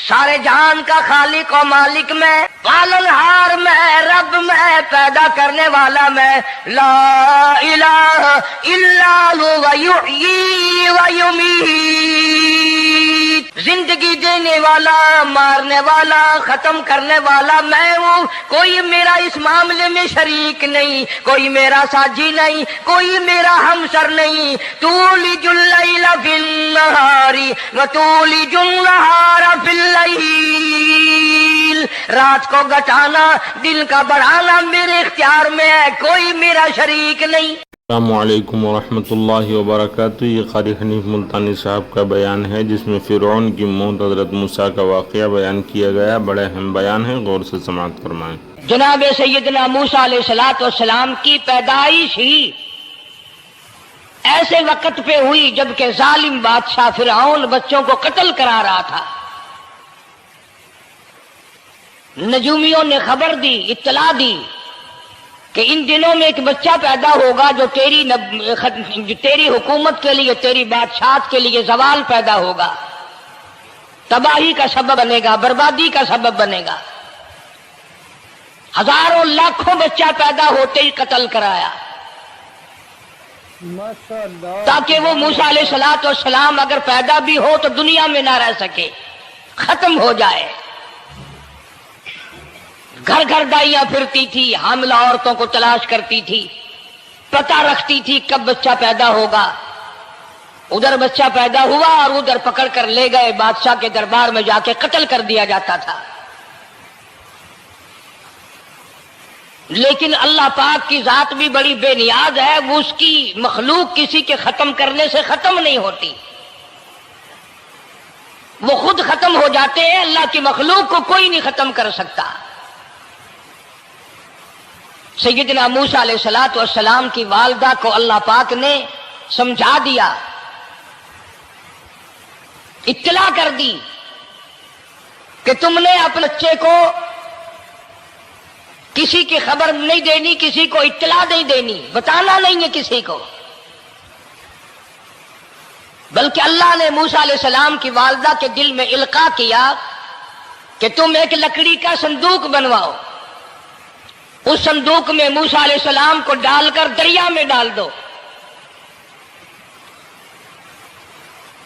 سارے جہان کا خالق و مالک میں، پالنہار میں، رب میں، پیدا کرنے والا میں، لا الہ الا هو یحیی و یمیت، زندگی دینے والا، مارنے والا، ختم کرنے والا میں ہوں۔ کوئی میرا اس معاملے میں شریک نہیں، کوئی میرا ساجی نہیں، کوئی میرا ہمسر نہیں۔ تولج اللیل فی النہار وتولج النہار فی اللیل، رات کو گھٹانا، دن کا بڑھانا میرے اختیار میں ہے، کوئی میرا شریک نہیں۔ السلام علیکم ورحمۃ اللہ وبرکاتہ۔ یہ قاری حنیف ملتانی صاحب کا بیان ہے جس میں فرعون کی موت حضرت موسیٰ کا واقعہ بیان کیا گیا۔ بڑے اہم بیان ہے، غور سے سماعت فرمائیں۔ جناب سیدنا موسیٰ علیہ السلام کی پیدائش ہی ایسے وقت پہ ہوئی جبکہ ظالم بادشاہ فرعون بچوں کو قتل کرا رہا تھا۔ نجومیوں نے خبر دی، اطلاع دی کہ ان دنوں میں ایک بچہ پیدا ہوگا جو تیری حکومت کے لیے، تیری بادشاہت کے لیے زوال پیدا ہوگا، تباہی کا سبب بنے گا، بربادی کا سبب بنے گا۔ ہزاروں لاکھوں بچہ پیدا ہوتے ہی قتل کرایا تاکہ وہ موسیٰ علیہ السلام اگر پیدا بھی ہو تو دنیا میں نہ رہ سکے، ختم ہو جائے۔ گھر گھر دائیاں پھرتی تھی، حاملہ عورتوں کو تلاش کرتی تھی، پتہ رکھتی تھی کب بچہ پیدا ہوگا۔ ادھر بچہ پیدا ہوا اور ادھر پکڑ کر لے گئے، بادشاہ کے دربار میں جا کے قتل کر دیا جاتا تھا۔ لیکن اللہ پاک کی ذات بھی بڑی بے نیاز ہے، وہ اس کی مخلوق کسی کے ختم کرنے سے ختم نہیں ہوتی، وہ خود ختم ہو جاتے ہیں۔ اللہ کی مخلوق کو کوئی نہیں ختم کر سکتا۔ سیدنا موسیٰ علیہ السلام کی والدہ کو اللہ پاک نے سمجھا دیا، اطلاع کر دی کہ تم نے اپنے بچے کو کسی کی خبر نہیں دینی، کسی کو اطلاع نہیں دینی، بتانا نہیں ہے کسی کو۔ بلکہ اللہ نے موسیٰ علیہ السلام کی والدہ کے دل میں القاء کیا کہ تم ایک لکڑی کا صندوق بنواؤ، اس صندوق میں موسیٰ علیہ السلام کو ڈال کر دریا میں ڈال دو۔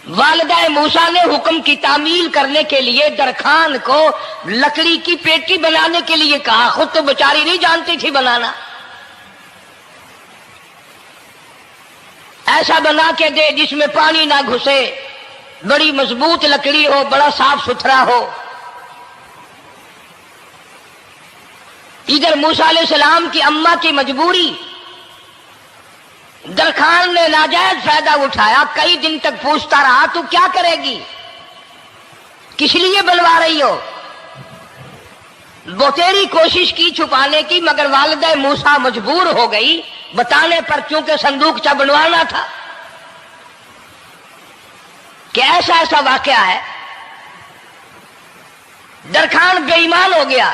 والدہ موسیٰ نے حکم کی تعمیل کرنے کے لیے درخان کو لکڑی کی پیٹی بنانے کے لیے کہا، خود تو بیچاری نہیں جانتی تھی بنانا۔ ایسا بنا کے دے جس میں پانی نہ گھسے، بڑی مضبوط لکڑی ہو، بڑا صاف ستھرا ہو۔ ادھر موسیٰ علیہ السلام کی اماں کی مجبوری، درخان نے ناجائز فائدہ اٹھایا، کئی دن تک پوچھتا رہا تو کیا کرے گی، کس لیے بلوا رہی ہو؟ وہ تیری کوشش کی چھپانے کی، مگر والدہ موسیٰ مجبور ہو گئی بتانے پر، کیونکہ صندوق چا بنوانا تھا۔ کہ ایسا واقعہ ہے، درخان بے ایمان ہو گیا۔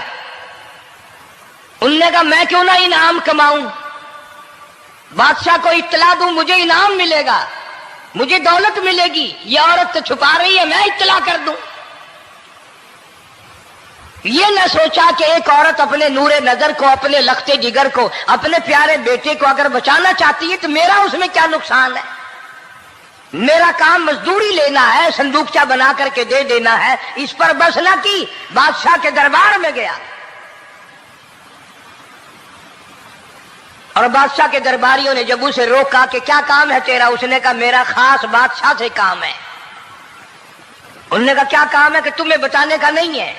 انہوں نے کہا میں کیوں نہ انعام کماؤں، بادشاہ کو اطلاع دوں، مجھے انعام ملے گا، مجھے دولت ملے گی۔ یہ عورت تو چھپا رہی ہے، میں اطلاع کر دوں۔ یہ نہ سوچا کہ ایک عورت اپنے نور نظر کو، اپنے لختے جگر کو، اپنے پیارے بیٹے کو اگر بچانا چاہتی ہے تو میرا اس میں کیا نقصان ہے؟ میرا کام مزدوری لینا ہے، صندوقچہ بنا کر کے دے دینا ہے۔ اس پر بس نہ کی، بادشاہ کے دربار میں گیا اور بادشاہ کے درباریوں نے جب اسے روکا کہ کیا کام ہے تیرا، اس نے کہا میرا خاص بادشاہ سے کام ہے۔ انہوں نے کہا کیا کام ہے؟ کہ تمہیں بتانے کا نہیں ہے،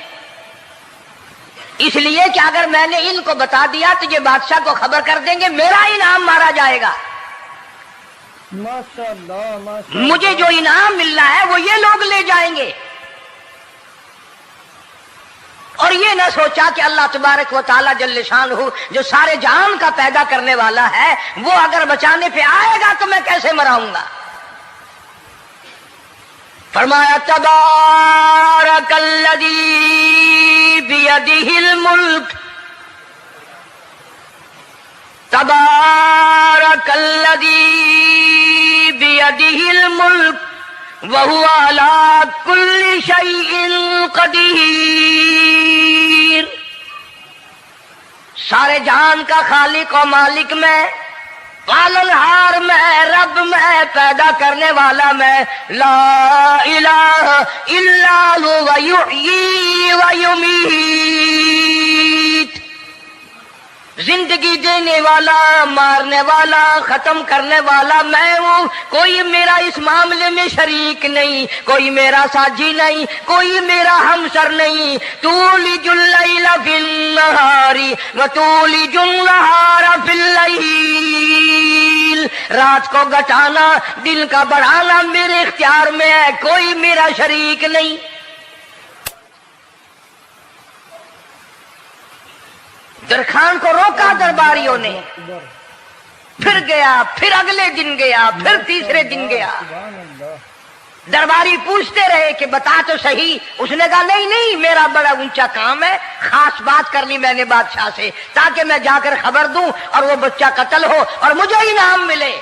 اس لیے کہ اگر میں نے ان کو بتا دیا تو یہ بادشاہ کو خبر کر دیں گے، میرا انعام مارا جائے گا۔ مجھے جو انعام ملنا ہے وہ یہ لوگ لے جائیں گے۔ اور یہ نہ سوچا کہ اللہ تبارک و تعالی جل شانہ جو سارے جہان کا پیدا کرنے والا ہے، وہ اگر بچانے پہ آئے گا تو میں کیسے مراؤں گا۔ فرمایا تبارک الذی بیدہ الملک، تبارک الذی بیدہ الملک وَهُوَ عَلَى كُلِّ شَيْءٍ قَدِيرٌ۔ سارے جہان کا خالق و مالک میں، پالنہار میں، رب میں، پیدا کرنے والا میں، لا الہ الا هو یحیی و یمیت۔ زندگی دینے والا، مارنے والا، ختم کرنے والا میں ہوں، کوئی میرا اس معاملے میں شریک نہیں، کوئی میرا ساجی نہیں، کوئی میرا ہمسر نہیں۔ تولج اللیل فی النہار وتولج النہار فی اللیل، رات کو گھٹانا، دن کا بڑھانا میرے اختیار میں ہے، کوئی میرا شریک نہیں۔ درخان کو روکا درباریوں نے، پھر گیا، پھر اگلے دن گیا، پھر تیسرے دن گیا۔ درباری پوچھتے رہے کہ بتا تو صحیح۔ اس نے کہا نہیں نہیں، میرا بڑا اونچا کام ہے، خاص بات کر لی میں نے بادشاہ سے تاکہ میں جا کر خبر دوں اور وہ بچہ قتل ہو اور مجھے انعام ملے۔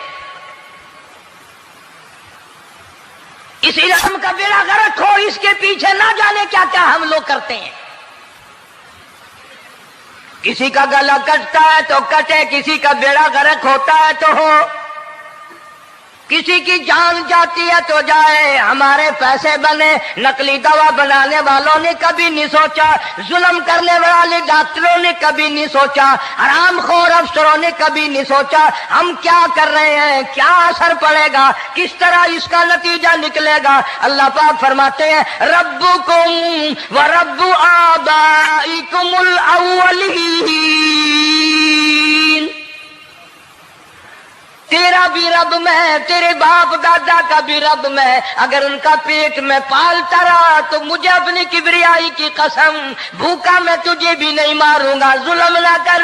اس علم کا بیڑا غرق ہو، اس کے پیچھے نہ جانے کیا کیا ہم لوگ کرتے ہیں۔ کسی کا گلا کٹتا ہے تو کٹے، کسی کا بیڑا غرق ہوتا ہے تو ہو، کسی کی جان جاتی ہے تو جائے، ہمارے پیسے بنے۔ نقلی دوا بنانے والوں نے کبھی نہیں سوچا، ظلم کرنے والے ڈاکٹروں نے کبھی نہیں سوچا، حرام خور افسروں نے کبھی نہیں سوچا ہم کیا کر رہے ہیں، کیا اثر پڑے گا، کس طرح اس کا نتیجہ نکلے گا۔ اللہ پاک فرماتے ہیں ربکم و رب آبائکم الاولین، تیرا بھی رب میں، تیرے باپ دادا کا بھی رب میں، اگر ان کا پیٹ میں پالتا رہا تو مجھے اپنی کبریائی کی قسم، بھوکا میں تجھے بھی نہیں ماروں گا۔ ظلم نہ کر،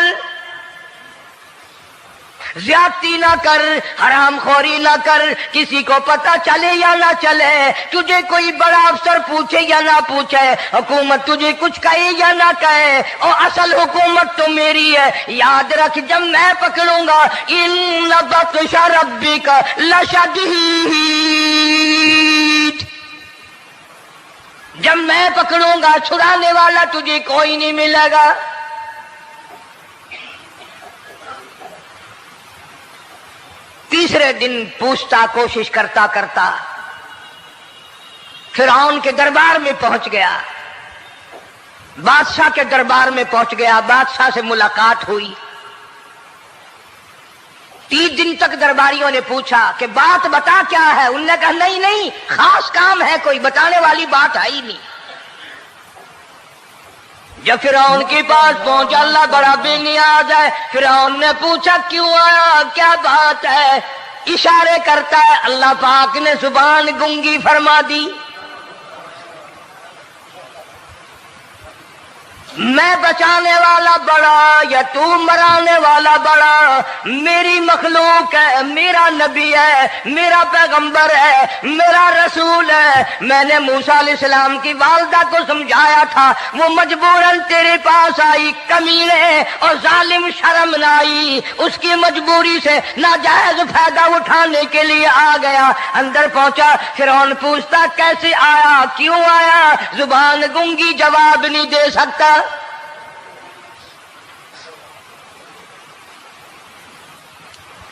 زیادتی نہ کر، حرام خوری نہ کر، کسی کو پتہ چلے یا نہ چلے، تجھے کوئی بڑا افسر پوچھے یا نہ پوچھے، حکومت تجھے کچھ کہے یا نہ کہے، اور اصل حکومت تو میری ہے۔ یاد رکھ جب میں پکڑوں گا، ان بطش ربک لشدید، جب میں پکڑوں گا چھڑانے والا تجھے کوئی نہیں ملے گا۔ تیسرے دن پوچھتا، کوشش کرتا کرتا فرعون کے دربار میں پہنچ گیا، بادشاہ کے دربار میں پہنچ گیا، بادشاہ سے ملاقات ہوئی۔ 3 دن تک درباریوں نے پوچھا کہ بات بتا کیا ہے، انہوں نے کہا نہیں نہیں، خاص کام ہے، کوئی بتانے والی بات ہے ہی نہیں۔ جب فرعون کے پاس پہنچا، اللہ بڑا بے نیاز ہے، فرعون نے پوچھا کیوں آیا، کیا بات ہے، اشارے کرتا ہے، اللہ پاک نے زبان گنگی فرما دی۔ میں بچانے والا بڑا یا تو مرانے والا بڑا، میری مخلوق ہے، میرا نبی ہے، میرا پیغمبر ہے، میرا رسول ہے۔ میں نے موسیٰ علیہ السلام کی والدہ کو سمجھایا تھا، وہ مجبوراً تیرے پاس آئی، کمینے اور ظالم شرم نہ آئی، اس کی مجبوری سے ناجائز فائدہ اٹھانے کے لیے آ گیا۔ اندر پہنچا، فرعون پوچھتا کیسے آیا، کیوں آیا، زبان گنگی جواب نہیں دے سکتا۔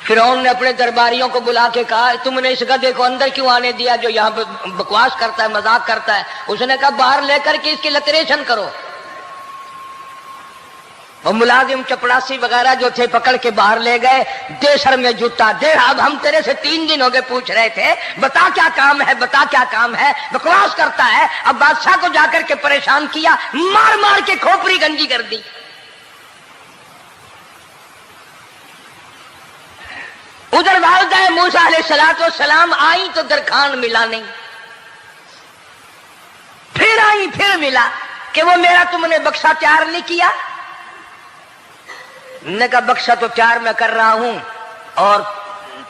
فرعون نے اپنے درباریوں کو بلا کے کہا تم نے اس گدھے کو اندر کیوں آنے دیا جو یہاں پہ بکواس کرتا ہے، مذاق کرتا ہے؟ اس نے کہا باہر لے کر کے اس کی لتریشن کرو۔ اور ملازم چپڑاسی وغیرہ جو تھے پکڑ کے باہر لے گئے، دے سر میں جوتا، دے اب ہم تیرے سے 3 دن ہو گئے پوچھ رہے تھے، بتا کیا کام ہے، بتا کیا کام ہے، بکواس کرتا ہے۔ اب بادشاہ کو جا کر کے پریشان کیا، مار مار کے کھوپڑی گنجی کر دی۔ ادھر والدہ موسیٰ علیہ السلام آئی تو درخان ملا نہیں، پھر آئی پھر ملا کہ وہ میرا تم نے بکسا تیار نہیں کیا۔ نے کہا بکسا تو تیار میں کر رہا ہوں اور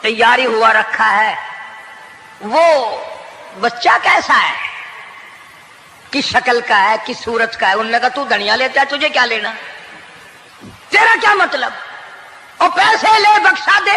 تیاری ہوا رکھا ہے، وہ بچہ کیسا ہے، کس شکل کا ہے، کس صورت کا ہے؟ انہوں نے کہا تو دنیا لیتا ہے، تجھے کیا لینا، تیرا کیا مطلب، اور پیسے لے بکسا دے۔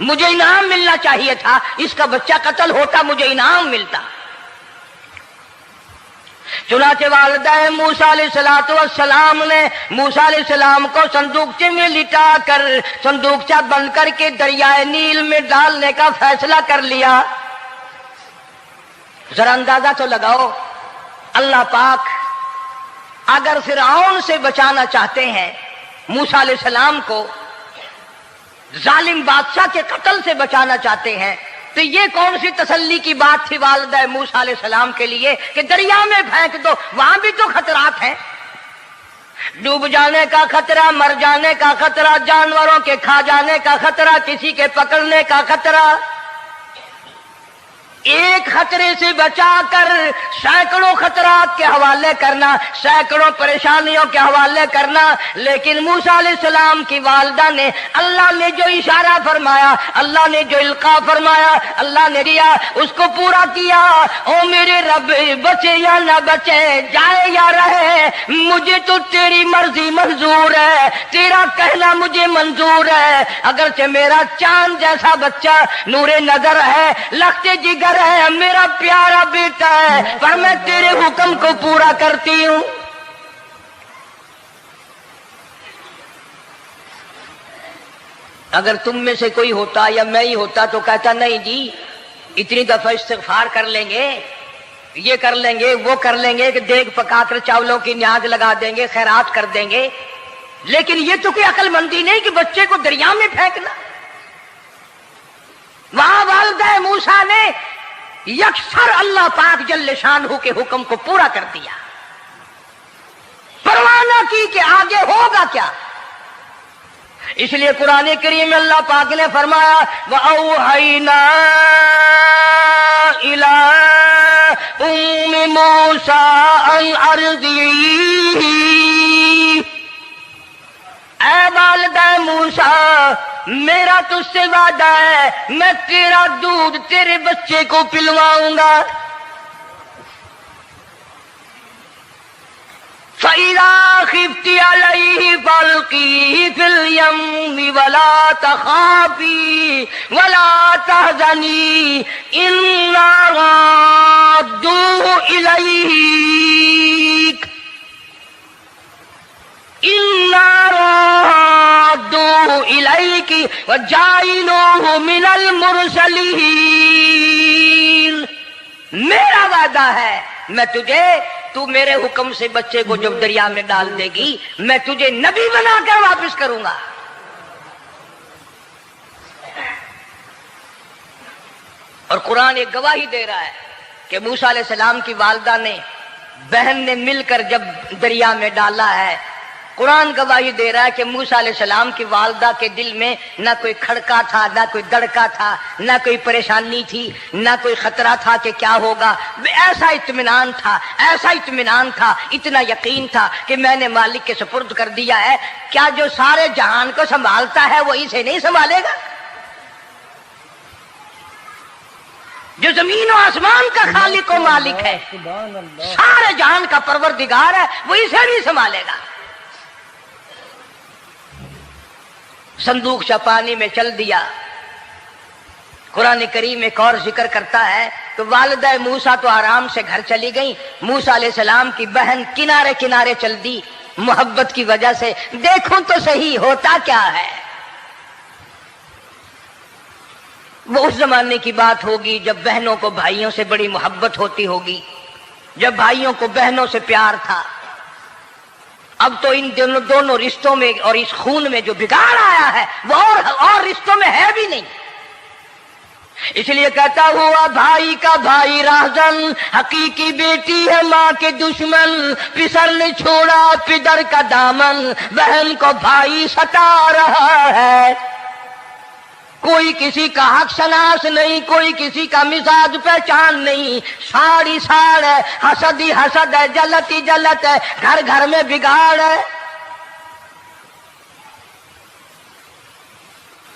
مجھے انعام ملنا چاہیے تھا، اس کا بچہ قتل ہوتا مجھے انعام ملتا۔ چنانچہ والدہ موسیٰ علیہ السلام نے موسیٰ علیہ السلام کو صندوقچے میں لٹا کر صندوقچہ بند کر کے دریائے نیل میں ڈالنے کا فیصلہ کر لیا۔ ذرا اندازہ تو لگاؤ، اللہ پاک اگر فرعون سے بچانا چاہتے ہیں، موسیٰ علیہ السلام کو ظالم بادشاہ کے قتل سے بچانا چاہتے ہیں، تو یہ کون سی تسلی کی بات تھی والدہ موسیٰ علیہ السلام کے لیے کہ دریا میں پھینک دو، وہاں بھی تو خطرات ہیں، ڈوب جانے کا خطرہ، مر جانے کا خطرہ، جانوروں کے کھا جانے کا خطرہ، کسی کے پکڑنے کا خطرہ۔ ایک خطرے سے بچا کر سینکڑوں خطرات کے حوالے کرنا، سینکڑوں پریشانیوں کے حوالے کرنا، لیکن موسیٰ علیہ السلام کی والدہ نے اللہ نے جو اشارہ فرمایا، اللہ نے جو القاء فرمایا، اللہ نے دیا، اس کو پورا کیا۔ او میرے رب، بچے یا نہ بچے، جائے یا رہے، مجھے تو تیری مرضی منظور ہے، تیرا کہنا مجھے منظور ہے۔ اگرچہ میرا چاند جیسا بچہ نور نظر ہے، لخت جگر ہے، میرا پیارا بیٹا ہے، پر میں تیرے حکم کو پورا کرتی ہوں۔ اگر تم میں سے کوئی ہوتا یا میں ہی ہوتا تو کہتا نہیں جی، اتنی دفعہ استغفار کر لیں گے، یہ کر لیں گے، وہ کر لیں گے، کہ دیگ پکا کر چاولوں کی نیاز لگا دیں گے، خیرات کر دیں گے، لیکن یہ تو کوئی عقل مندی نہیں کہ بچے کو دریا میں پھینکنا۔ وہاں والدہ موسیٰ نے یکسر اللہ پاک جل شانہ کے حکم کو پورا کر دیا، پرواہ نہ کی کہ آگے ہوگا کیا۔ اس لیے قرآن کریم میں اللہ پاک نے فرمایا وَأَوْحَيْنَا إِلَىٰ أُمِّ مُوسَىٰ أَنْ أَرْضِعِيهِ، اے والدہ موسیٰ، میرا تجھ سے وعدہ ہے، میں تیرا دودھ تیرے بچے کو پلواؤں گا۔ فَإِذَا خِفْتِ عَلَيْهِ فَأَلْقِيهِ فِي الْيَمِّ وَلَا تَخَافِي وَلَا تَحْزَنِي إِنَّا رَادُّوهُ إِلَيْكَ وَجَاعِلُوهُ مِنَ الْمُرْسَلِينَ۔ میرا وعدہ ہے، میں تجھے، تو میرے حکم سے بچے کو جب دریا میں ڈال دے گی، میں تجھے نبی بنا کر واپس کروں گا۔ اور قرآن ایک گواہی دے رہا ہے کہ موسیٰ علیہ السلام کی والدہ نے، بہن نے مل کر جب دریا میں ڈالا ہے، قرآن گواہی دے رہا ہے کہ موسیٰ علیہ السلام کی والدہ کے دل میں نہ کوئی کھڑکا تھا، نہ کوئی دڑکا تھا، نہ کوئی پریشانی تھی، نہ کوئی خطرہ تھا کہ کیا ہوگا۔ ایسا اطمینان تھا، ایسا اطمینان تھا، اتنا یقین تھا کہ میں نے مالک کے سپرد کر دیا ہے، کیا جو سارے جہان کو سنبھالتا ہے وہ اسے نہیں سنبھالے گا؟ جو زمین و آسمان کا خالق و مالک ہے، سارے جہان کا پروردگار ہے، وہ اسے بھی سنبھالے گا۔ صندوق پانی میں چل دیا۔ قرآن کریم ایک اور ذکر کرتا ہے تو والدہ موسیٰ تو آرام سے گھر چلی گئی، موسیٰ علیہ السلام کی بہن کنارے کنارے چل دی، محبت کی وجہ سے دیکھوں تو صحیح ہوتا کیا ہے۔ وہ اس زمانے کی بات ہوگی جب بہنوں کو بھائیوں سے بڑی محبت ہوتی ہوگی، جب بھائیوں کو بہنوں سے پیار تھا۔ اب تو ان دونوں رشتوں میں اور اس خون میں جو بگاڑ آیا ہے وہ اور رشتوں میں ہے بھی نہیں۔ اس لیے کہتا ہوا بھائی کا بھائی راہزن، حقیقی بیٹی ہے ماں کے دشمن، پسر نے چھوڑا پدر کا دامن، بہن کو بھائی ستا رہا ہے۔ کوئی کسی کا حق شناس نہیں، کوئی کسی کا مزاج پہچان نہیں، ساڑی ساڑ ہے، حسد ہی حسد ہے، جلت ہی جلت ہے، گھر گھر میں بگاڑ ہے۔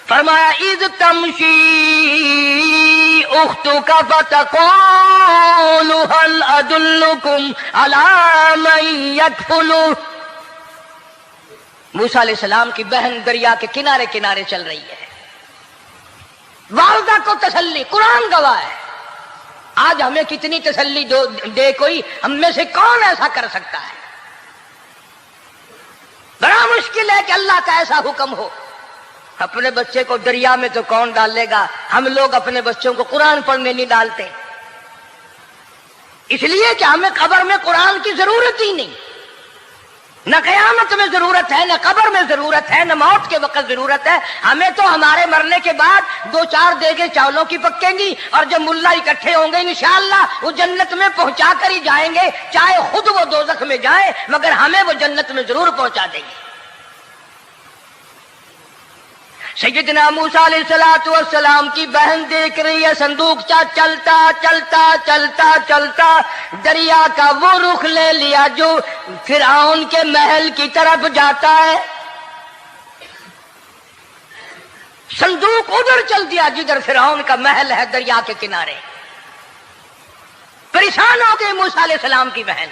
فرمایا اذ تمشی اختک فتقول هل ادلکم علی من یکفلہ۔ موسیٰ علیہ السلام کی بہن دریا کے کنارے کنارے چل رہی ہے، والدہ کو تسلی، قرآن گواہ ہے۔ آج ہمیں کتنی تسلی دے کوئی، ہم میں سے کون ایسا کر سکتا ہے؟ بڑا مشکل ہے کہ اللہ کا ایسا حکم ہو۔ اپنے بچے کو دریا میں تو کون ڈالے گا؟ ہم لوگ اپنے بچوں کو قرآن پڑھنے نہیں ڈالتے، اس لیے کہ ہمیں قبر میں قرآن کی ضرورت ہی نہیں، نہ قیامت میں ضرورت ہے، نہ قبر میں ضرورت ہے، نہ موت کے وقت ضرورت ہے۔ ہمیں تو ہمارے مرنے کے بعد 2-4 دیگیں چاولوں کی پکیں گی، اور جب ملا اکٹھے ہوں گے انشاءاللہ وہ جنت میں پہنچا کر ہی جائیں گے، چاہے خود وہ دوزخ میں جائیں مگر ہمیں وہ جنت میں ضرور پہنچا دیں گے۔ سیدنا موسیٰ علیہ السلام کی بہن دیکھ رہی ہے صندوقچہ چلتا چلتا چلتا چلتا دریا کا وہ رخ لے لیا جو فرعون کے محل کی طرف جاتا ہے۔ صندوق ادھر چل دیا جدھر فرعون کا محل ہے، دریا کے کنارے۔ پریشان ہو گئی موسیٰ علیہ السلام کی بہن،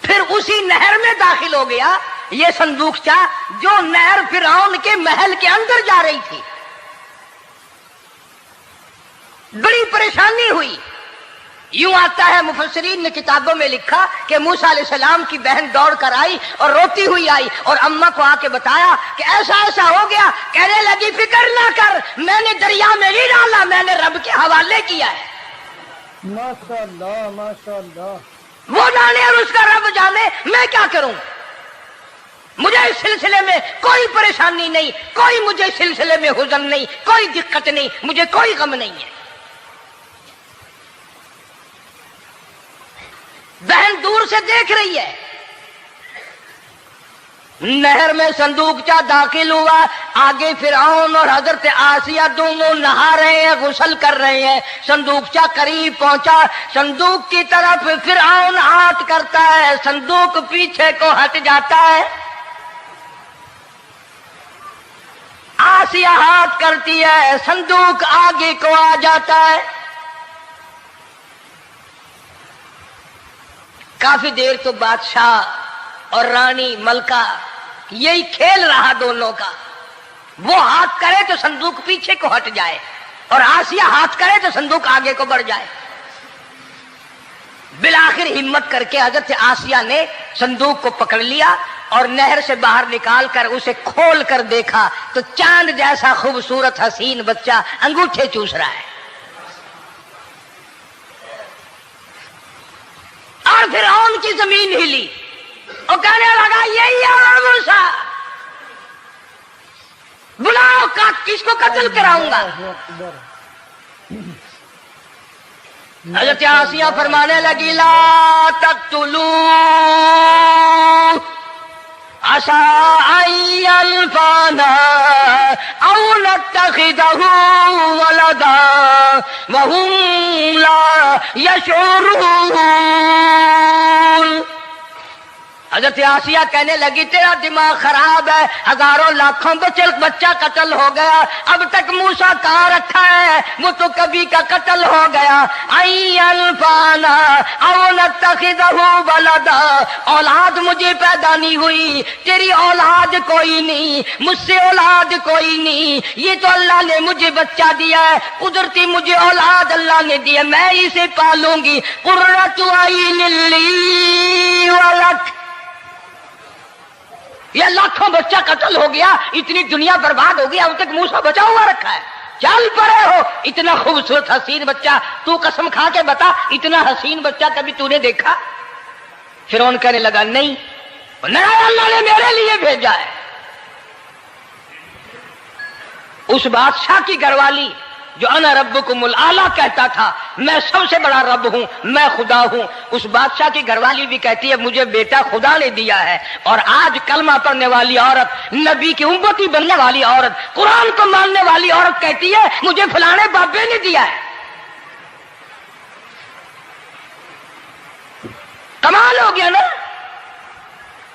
پھر اسی نہر میں داخل ہو گیا یہ صندوقچہ جو نہر فرعون کے محل کے اندر جا رہی تھی۔ بڑی پریشانی ہوئی۔ یوں آتا ہے، مفسرین نے کتابوں میں لکھا کہ موسیٰ علیہ السلام کی بہن دوڑ کر آئی اور روتی ہوئی آئی اور اماں کو آ کے بتایا کہ ایسا ایسا ہو گیا۔ کہنے لگی فکر نہ کر، میں نے دریا میں نہیں ڈالا، میں نے رب کے حوالے کیا ہے۔ ماشاءاللہ ماشاءاللہ، وہ جانے اور اس کا رب جانے، میں کیا کروں؟ مجھے اس سلسلے میں کوئی پریشانی نہیں، کوئی مجھے اس سلسلے میں حزن نہیں، کوئی دقت نہیں، مجھے کوئی غم نہیں ہے۔ بہن دور سے دیکھ رہی ہے، نہر میں صندوقچہ داخل ہوا، آگے فرعون اور حضرت آسیہ دونوں نہا رہے ہیں، غسل کر رہے ہیں۔ صندوقچہ قریب پہنچا، صندوق کی طرف فرعون ہاتھ کرتا ہے، صندوق پیچھے کو ہٹ جاتا ہے۔ آسیہ ہاتھ کرتی ہے، صندوق آگے کو آ جاتا ہے۔ کافی دیر تو بادشاہ اور رانی ملکہ یہی کھیل رہا دونوں کا، وہ ہاتھ کرے تو صندوق پیچھے کو ہٹ جائے اور آسیہ ہاتھ کرے تو صندوق آگے کو بڑھ جائے۔ بالآخر ہمت کر کے حضرت آسیہ نے صندوق کو پکڑ لیا اور نہر سے باہر نکال کر اسے کھول کر دیکھا تو چاند جیسا خوبصورت حسین بچہ انگوٹھے چوس رہا ہے۔ اور فرعون کی زمین ہلی اور کہنے لگا یہی ہے موسیٰ، بلاؤ، کس کو قتل کراؤں گا؟ حضرت آسیہ فرمانے لگی لا تقتلوا عسى أن ينفعنا أو نتخذه ولدا وهم لا يشعرون۔ حضرت آسیہ کہنے لگی تیرا دماغ خراب ہے، ہزاروں لاکھوں بچہ قتل ہو گیا، اب تک موسیٰ کہاں رکھا ہے؟ وہ تو کبھی کا قتل ہو گیا۔ انفعنا او نتخذہ ولدا، اولاد مجھے پیدا نہیں ہوئی، تیری اولاد کوئی نہیں، مجھ سے اولاد کوئی نہیں، یہ تو اللہ نے مجھے بچہ دیا ہے، قدرتی مجھے اولاد اللہ نے دیا، میں اسے پالوں گی۔ قرۃ عین لی ولک، یہ لاکھوں بچہ قتل ہو گیا، اتنی دنیا برباد ہو گیا، اب تک موسیٰ بچا ہوا رکھا ہے، چل پڑے ہو، اتنا خوبصورت حسین بچہ، تو قسم کھا کے بتا اتنا حسین بچہ کبھی تو نے دیکھا؟ فرعون کہنے لگا نہیں، اللہ نے میرے لیے بھیجا ہے۔ اس بادشاہ کی گھر والی جو انا ربکم الاعلی کہتا تھا، میں سب سے بڑا رب ہوں، میں خدا ہوں، اس بادشاہ کی گھر والی بھی کہتی ہے مجھے بیٹا خدا نے دیا ہے۔ اور آج کلمہ پڑھنے والی عورت، نبی کی امتی بننے والی عورت، قرآن کو ماننے والی عورت کہتی ہے مجھے فلانے بابے نے دیا ہے۔ کمال ہو گیا نا؟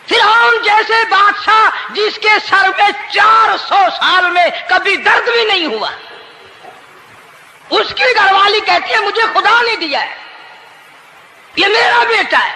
فرعون جیسے بادشاہ جس کے سر میں 400 سال میں کبھی درد بھی نہیں ہوا، اس کی گھر والی کہتی ہے مجھے خدا نے دیا ہے، یہ میرا بیٹا ہے۔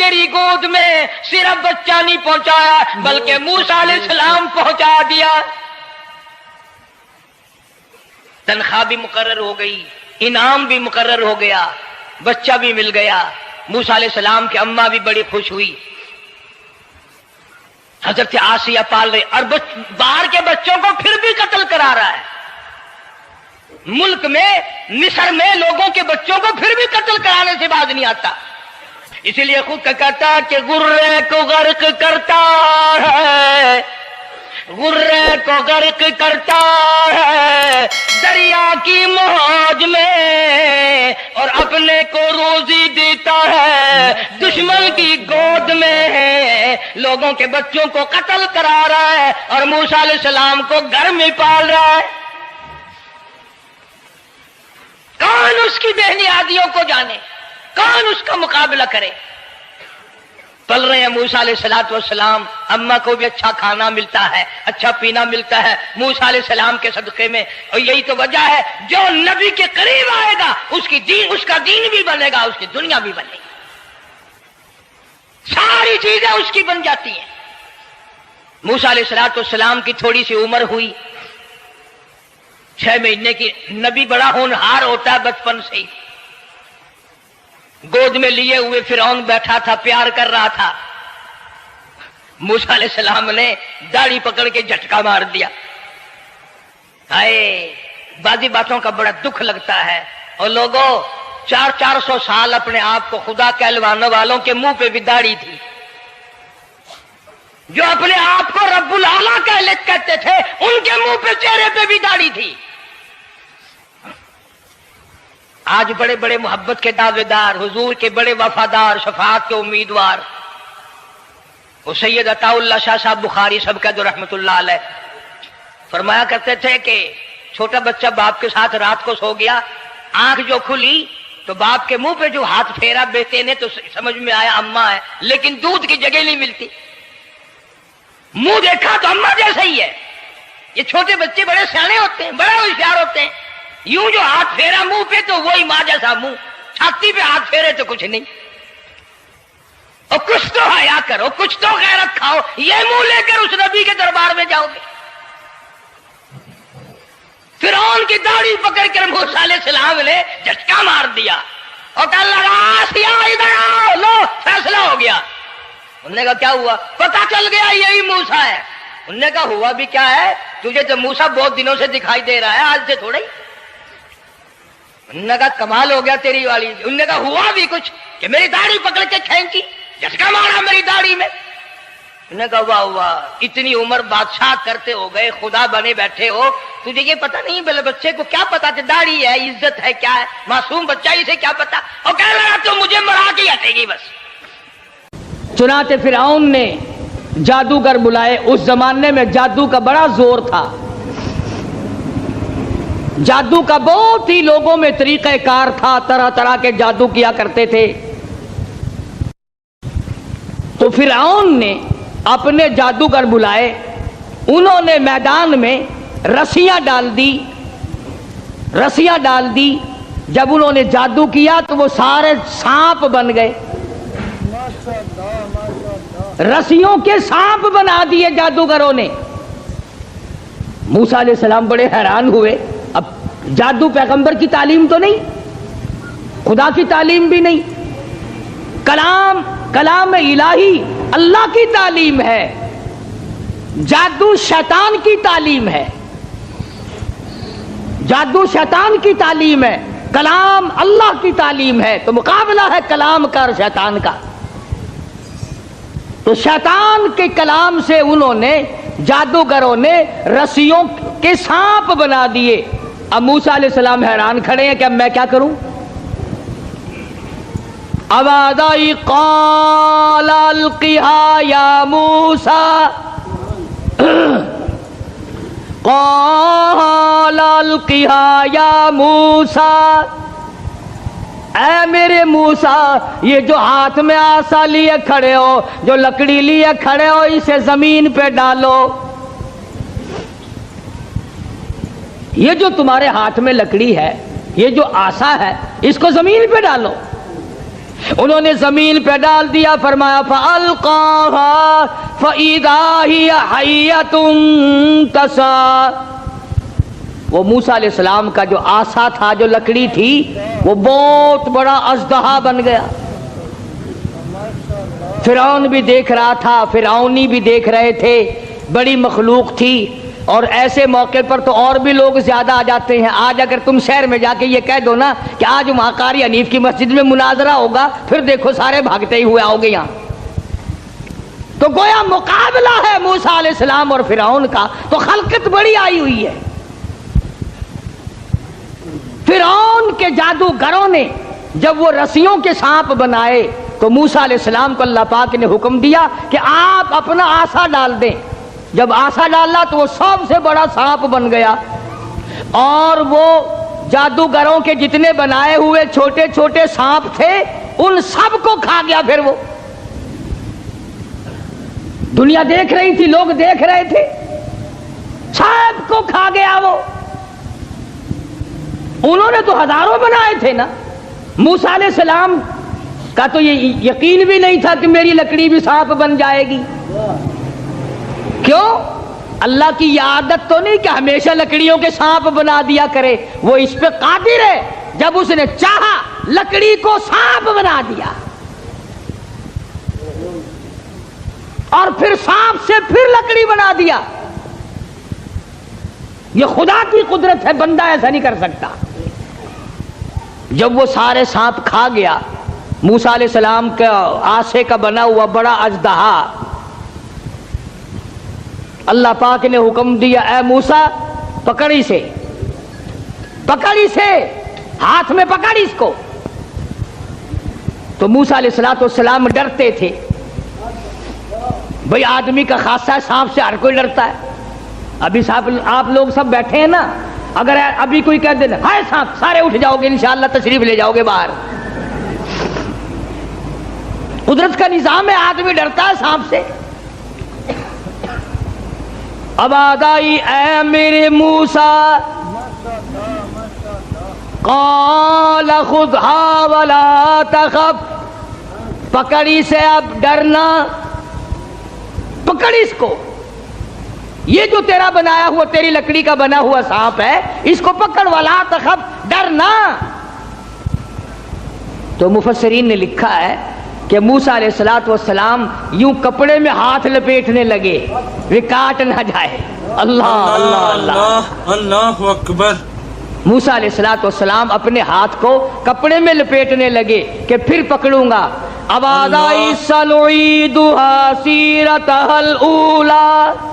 تیری گود میں صرف بچہ نہیں پہنچایا بلکہ موسیٰ علیہ السلام پہنچا دیا. تنخواہ بھی مقرر ہو گئی، انعام بھی مقرر ہو گیا، بچہ بھی مل گیا. موسیٰ علیہ السلام کی اماں بھی بڑی خوش ہوئی. حضرت آسیہ پال رہے اور باہر کے بچوں کو پھر بھی قتل کرا رہا ہے. ملک میں مصر میں لوگوں کے بچوں کو پھر بھی قتل کرانے سے باز نہیں آتا. اسی لیے خود کا کہتا کہ غرے کو غرق کرتا ہے، غرے کو غرق کرتا ہے دریا کی موج میں، اور اپنے کو روزی دیتا ہے دشمن کی گود میں. لوگوں کے بچوں کو قتل کرا رہا ہے اور موسیٰ علیہ السلام کو گھر میں پال رہا ہے. کون اس کی بےنیادیوں کو جانے، کون اس کا مقابلہ کرے. پل رہے ہیں موسیٰ علیہ السلام، اماں کو بھی اچھا کھانا ملتا ہے، اچھا پینا ملتا ہے موسیٰ علیہ السلام کے صدقے میں. اور یہی تو وجہ ہے جو نبی کے قریب آئے گا اس کا دین بھی بنے گا، اس کی دنیا بھی بنے گی، ساری چیزیں اس کی بن جاتی ہیں. موسیٰ علیہ السلام کی تھوڑی سی عمر ہوئی، 6 مہینے کی. نبی بڑا ہونہار ہوتا ہے بچپن سے ہی. گود میں لیے ہوئے فرعون بیٹھا تھا، پیار کر رہا تھا. موسیٰ علیہ السلام نے داڑھی پکڑ کے جھٹکا مار دیا. ہائے، بعضی باتوں کا بڑا دکھ لگتا ہے. اور لوگوں 400 سال اپنے آپ کو خدا کہلوانے والوں کے منہ پہ بھی داڑھی تھی. جو اپنے آپ کو رب العالی کہتے تھے ان کے منہ پہ چہرے پہ بھی داڑھی تھی. آج بڑے بڑے محبت کے دعوے دار، حضور کے بڑے وفادار، شفاعت کے امیدوار، وہ سید عطا اللہ شاہ صاحب بخاری سب کا جو رحمت اللہ علیہ فرمایا کرتے تھے کہ چھوٹا بچہ باپ کے ساتھ رات کو سو گیا، آنکھ جو کھلی تو باپ کے منہ پہ جو ہاتھ پھیرا بیٹے نے تو سمجھ میں آیا اماں ہے، لیکن دودھ کی جگہ نہیں ملتی. منہ دیکھا تو اماں جیسا ہی ہے. یہ چھوٹے بچے بڑے سیانے ہوتے ہیں، بڑے ہوشیار ہوتے ہیں. یوں جو ہاتھ پھیرا منہ پہ تو وہی ماں جیسا منہ، چھاتی پہ ہاتھ پھیرے تو کچھ نہیں. اور کچھ تو حیا کرو، کچھ تو غیرت کھاؤ. یہ منہ لے کر اس نبی کے دربار میں جاؤ گے؟ فرعون کی داڑھی پکڑ کر موسیٰ علیہ السلام نے جھٹکا مار دیا اور کہا لگا آسیہ ادھر آؤ، لو فیصلہ ہو گیا. انہوں نے کہا کیا ہوا؟ پتہ چل گیا یہی موسیٰ ہے. انہوں نے کہا ہوا بھی کیا ہے؟ تجھے تو موسیٰ بہت دنوں سے دکھائی دے رہا ہے، آج سے تھوڑا ہی. انہوں نے کہا کمال ہو گیا تیری والی. انہوں نے کہا ہوا بھی کچھ کہ میری داڑھی پکڑ کے کھینچی، جھٹکا مارا میری داڑھی میں. انہوں نے کہا واہ واہ، اتنی عمر بادشاہ کرتے ہو گئے، خدا بنے بیٹھے ہو، تجھے یہ پتہ نہیں؟ بلے بچے کو کیا پتا کہ داڑھی ہے، عزت ہے، کیا ہے؟ معصوم بچہ اسے کیا پتا؟ اور کہہ رہا تو مجھے مرا کے ہٹے گی بس. چنانچہ فرعون نے جادوگر بلائے. اس زمانے میں جادو کا بڑا زور تھا، جادو کا بہت ہی لوگوں میں طریقہ کار تھا، طرح طرح کے جادو کیا کرتے تھے. تو فرعون نے اپنے جادوگر بلائے. انہوں نے میدان میں رسیاں ڈال دی. جب انہوں نے جادو کیا تو وہ سارے سانپ بن گئے. رسیوں کے سانپ بنا دیے جادوگروں نے. موسیٰ علیہ السلام بڑے حیران ہوئے. اب جادو پیغمبر کی تعلیم تو نہیں، خدا کی تعلیم بھی نہیں، کلام الہی اللہ کی تعلیم ہے. جادو شیطان کی تعلیم ہے، جادو شیطان کی تعلیم ہے، کلام اللہ کی تعلیم ہے. تو مقابلہ ہے کلام کا اور شیطان کا. تو شیطان کے کلام سے انہوں نے، جادوگروں نے رسیوں کے سانپ بنا دیے. اب موسیٰ علیہ السلام حیران کھڑے ہیں کہ اب میں کیا کروں؟ آواز آئی قال القها یا موسیٰ، قال القها یا موسیٰ، اے میرے موسیٰ، یہ جو ہاتھ میں آسا لیے کھڑے ہو، جو لکڑی لیے کھڑے ہو، اسے زمین پہ ڈالو. یہ جو تمہارے ہاتھ میں لکڑی ہے، یہ جو آسا ہے، اس کو زمین پہ ڈالو. انہوں نے زمین پہ ڈال دیا، فرمایا فَأَلْقَاهَا فَإِذَا هِيَ حَيَّةٌ تَسْعَىٰ۔ وہ موسیٰ علیہ السلام کا جو آسا تھا، جو لکڑی تھی، وہ بہت بڑا اژدہا بن گیا۔ فرعون بھی دیکھ رہا تھا، فرعونی بھی دیکھ رہے تھے، بڑی مخلوق تھی۔ اور ایسے موقع پر تو اور بھی لوگ زیادہ آ جاتے ہیں۔ آج اگر تم شہر میں جا کے یہ کہہ دو نا کہ آج وہاں قاری حنیف کی مسجد میں مناظرہ ہوگا، پھر دیکھو سارے بھاگتے ہی ہوئے آؤ گے یہاں۔ تو گویا مقابلہ ہے موسیٰ علیہ السلام اور فرعون کا، تو خلقت بڑی آئی ہوئی ہے۔ فرعون کے جادوگروں نے جب وہ رسیوں کے سانپ بنائے تو موسیٰ علیہ السلام کو اللہ پاک نے حکم دیا کہ آپ اپنا آسا ڈال دیں۔ جب آسا ڈالا تو وہ سب سے بڑا سانپ بن گیا، اور وہ جادوگروں کے جتنے بنائے ہوئے چھوٹے چھوٹے سانپ تھے ان سب کو کھا گیا۔ پھر وہ دنیا دیکھ رہی تھی، لوگ دیکھ رہے تھے، سب کو کھا گیا وہ۔ انہوں نے تو ہزاروں بنائے تھے نا۔ موسیٰ علیہ السلام کا تو یہ یقین بھی نہیں تھا کہ میری لکڑی بھی سانپ بن جائے گی۔ کیوں؟ اللہ کی یہ عادت تو نہیں کہ ہمیشہ لکڑیوں کے سانپ بنا دیا کرے، وہ اس پہ قادر ہے۔ جب اس نے چاہا لکڑی کو سانپ بنا دیا، اور پھر سانپ سے پھر لکڑی بنا دیا۔ یہ خدا کی قدرت ہے، بندہ ایسا نہیں کر سکتا۔ جب وہ سارے سانپ کھا گیا، موسیٰ علیہ السلام کا آسے کا بنا ہوا بڑا اژدہا، اللہ پاک نے حکم دیا اے موسیٰ پکڑ اسے، پکڑ اسے، ہاتھ میں پکڑ اس کو۔ تو موسیٰ علیہ السلام ڈرتے تھے، بھئی آدمی کا خاصہ ہے، سانپ سے ہر کوئی ڈرتا ہے۔ ابھی آپ لوگ سب بیٹھے ہیں نا، اگر ابھی کوئی کہہ دینا ہائے سانپ، سارے اٹھ جاؤ گے، انشاءاللہ تشریف لے جاؤ گے باہر۔ قدرت کا نظام ہے، آدمی ڈرتا ہے سانپ سے۔ اب آدائی اے میرے موسیٰ، قال خذھا ولا تخف، پکڑ اسے، اب ڈرنا، پکڑ اس کو، یہ جو تیرا بنایا ہوا، تیری لکڑی کا بنا ہوا سانپ ہے، اس کو پکڑ، ولا تخف، ڈرنا۔ تو مفسرین نے لکھا ہے کہ موسیٰ علیہ السلام یوں کپڑے میں ہاتھ لپیٹنے لگے وہ کاٹ نہ جائے۔ اللہ اللہ اللہ اللہ اکبر۔ موسیٰ علیہ السلام اپنے ہاتھ کو کپڑے میں لپیٹنے لگے کہ پھر پکڑوں گا۔ اب آدائی سنعیدھا سیرتھا الاولی،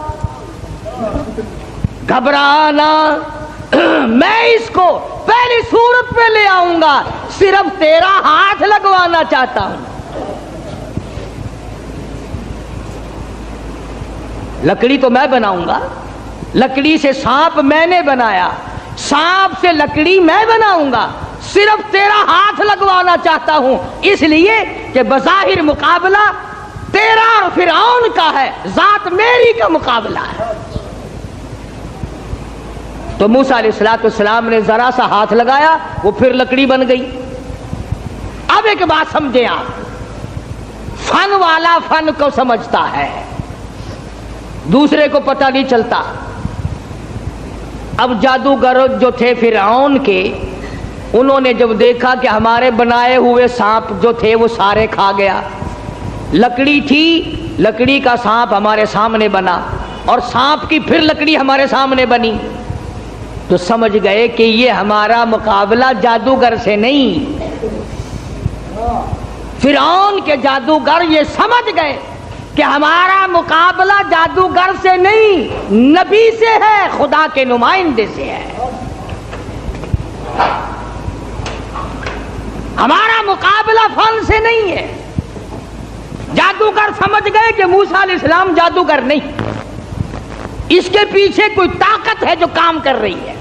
گھبرانا، میں اس کو پہلی صورت پہ لے آؤں گا، صرف تیرا ہاتھ لگوانا چاہتا ہوں۔ لکڑی تو میں بناؤں گا، لکڑی سے سانپ میں نے بنایا، سانپ سے لکڑی میں بناؤں گا، صرف تیرا ہاتھ لگوانا چاہتا ہوں، اس لیے کہ بظاہر مقابلہ تیرا اور فرعون کا ہے، ذات میری کا مقابلہ ہے۔ تو موسیٰ علیہ السلام نے ذرا سا ہاتھ لگایا، وہ پھر لکڑی بن گئی۔ اب ایک بات سمجھیں آپ، فن والا فن کو سمجھتا ہے، دوسرے کو پتہ نہیں چلتا۔ اب جادوگر جو تھے فرعون کے، انہوں نے جب دیکھا کہ ہمارے بنائے ہوئے سانپ جو تھے وہ سارے کھا گیا، لکڑی تھی، لکڑی کا سانپ ہمارے سامنے بنا، اور سانپ کی پھر لکڑی ہمارے سامنے بنی، تو سمجھ گئے کہ یہ ہمارا مقابلہ جادوگر سے نہیں۔ فرعون کے جادوگر یہ سمجھ گئے کہ ہمارا مقابلہ جادوگر سے نہیں، نبی سے ہے، خدا کے نمائندے سے ہے۔ ہمارا مقابلہ فن سے نہیں ہے۔ جادوگر سمجھ گئے کہ موسیٰ علیہ السلام جادوگر نہیں، اس کے پیچھے کوئی طاقت ہے جو کام کر رہی ہے۔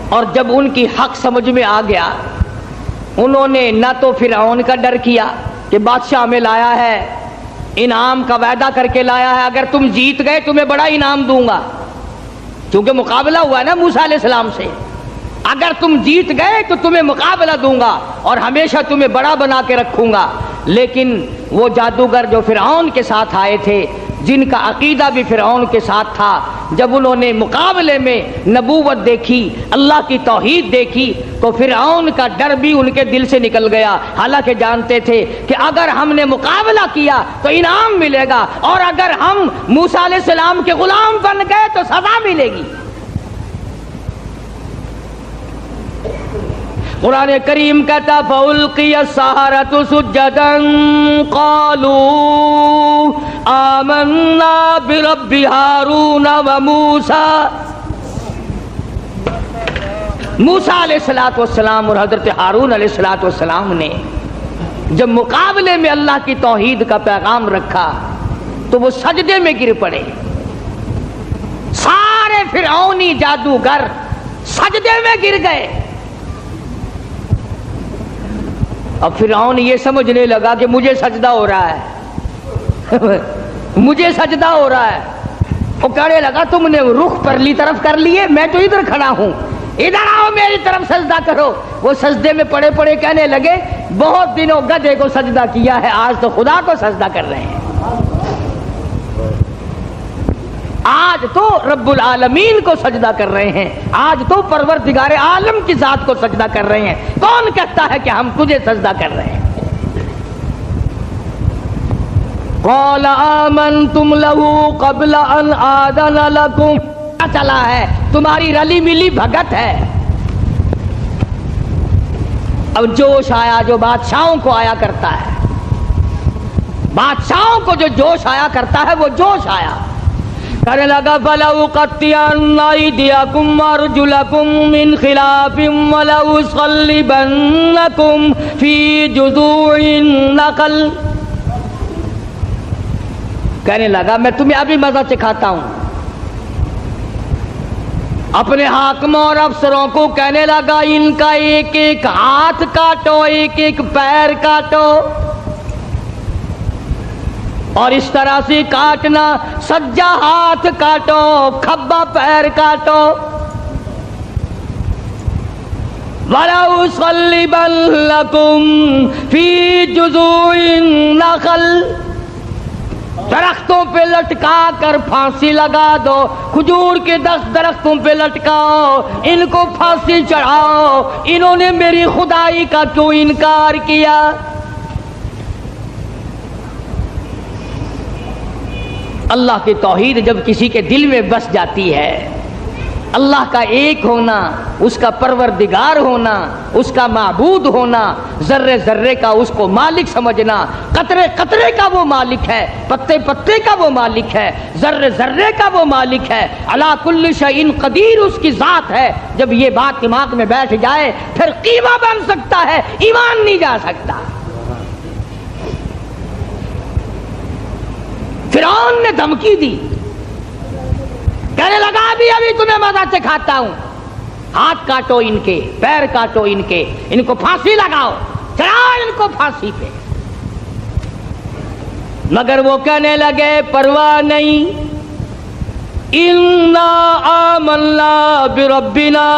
اور جب ان کی حق سمجھ میں آ گیا، انہوں نے نہ تو فرعون کا ڈر کیا کہ بادشاہ میں لایا ہے، انعام کا وعدہ کر کے لایا ہے، اگر تم جیت گئے تمہیں بڑا انعام دوں گا، کیونکہ مقابلہ ہوا ہے نا موسیٰ علیہ السلام سے۔ اگر تم جیت گئے تو تمہیں مقابلہ دوں گا اور ہمیشہ تمہیں بڑا بنا کے رکھوں گا. لیکن وہ جادوگر جو فرعون کے ساتھ آئے تھے، جن کا عقیدہ بھی فرعون کے ساتھ تھا، جب انہوں نے مقابلے میں نبوت دیکھی، اللہ کی توحید دیکھی، تو فرعون کا ڈر بھی ان کے دل سے نکل گیا. حالانکہ جانتے تھے کہ اگر ہم نے مقابلہ کیا تو انعام ملے گا، اور اگر ہم موسیٰ علیہ السلام کے غلام بن گئے تو سزا ملے گی. قرآن کریم کہتا فَأُلْقِيَ السَّحَرَةُ سُجَّدًا قَالُوا آمَنَّا بِرَبِّ هَارُونَ وَمُوسَىٰ. موسیٰ علیہ السلام اور حضرت ہارون علیہ السلام نے جب مقابلے میں اللہ کی توحید کا پیغام رکھا تو وہ سجدے میں گر پڑے. سارے فرعونی جادوگر سجدے میں گر گئے. اب فرعون یہ سمجھنے لگا کہ مجھے سجدہ ہو رہا ہے مجھے سجدہ ہو رہا ہے. وہ کہنے لگا تم نے رخ پرلی طرف کر لیے، میں تو ادھر کھڑا ہوں، ادھر آؤ میری طرف سجدہ کرو. وہ سجدے میں پڑے پڑے کہنے لگے بہت دنوں گدھے کو سجدہ کیا ہے، آج تو خدا کو سجدہ کر رہے ہیں، آج تو رب العالمین کو سجدہ کر رہے ہیں، آج تو پروردگار عالم کی ذات کو سجدہ کر رہے ہیں. کون کہتا ہے کہ ہم تجھے سجدہ کر رہے ہیں؟ قال آمنتم له قبل ان آذن لكم. چلا ہے تمہاری رلی ملی بھگت ہے. اب جوش آیا جو بادشاہوں کو آیا کرتا ہے، بادشاہوں کو جو جوش آیا کرتا ہے وہ جوش آیا. کہنے لگا فَلَأُقَطِّعَنَّ أَيْدِيَكُمْ وَأَرْجُلَكُمْ مِنْ خِلَافٍ وَلَأُصَلِّبَنَّكُمْ فِي جُذُوعِ النَّخْلِ. کہنے لگا میں تمہیں ابھی مزہ چکھاتا ہوں. اپنے حاکموں اور افسروں کو کہنے لگا ان کا ایک ایک ہاتھ کاٹو، ایک ایک پیر کاٹو، اور اس طرح سے کاٹنا سجا ہاتھ کاٹو، کھبا پیر کاٹو. وَلَأُصَلِّبَنَّكُمْ فِي جُذُوعِ النَّخْلِ. درختوں پہ لٹکا کر پھانسی لگا دو، کھجور کے 10 درختوں پہ لٹکاؤ، ان کو پھانسی چڑھاؤ. انہوں نے میری خدائی کا کیوں انکار کیا؟ اللہ کی توحید جب کسی کے دل میں بس جاتی ہے، اللہ کا ایک ہونا، اس کا پروردگار ہونا، اس کا معبود ہونا، ذرے ذرے کا اس کو مالک سمجھنا، قطرے قطرے کا وہ مالک ہے، پتے پتے کا وہ مالک ہے، ذرے ذرے کا وہ مالک ہے، علی کل شیء قدیر اس کی ذات ہے. جب یہ بات دماغ میں بیٹھ جائے پھر قیمہ بن سکتا ہے، ایمان نہیں جا سکتا. فرعون نے دھمکی دی، کہنے لگا ابھی تمہیں مزہ چکھاتا ہوں، ہاتھ کاٹو ان کے، پیر کاٹو ان کے، ان کو پھانسی لگاؤ، چڑھاؤ ان کو پھانسی پہ. مگر وہ کہنے لگے پرواہ نہیں، اِنَّا آمَنَّا بِرَبِّنَا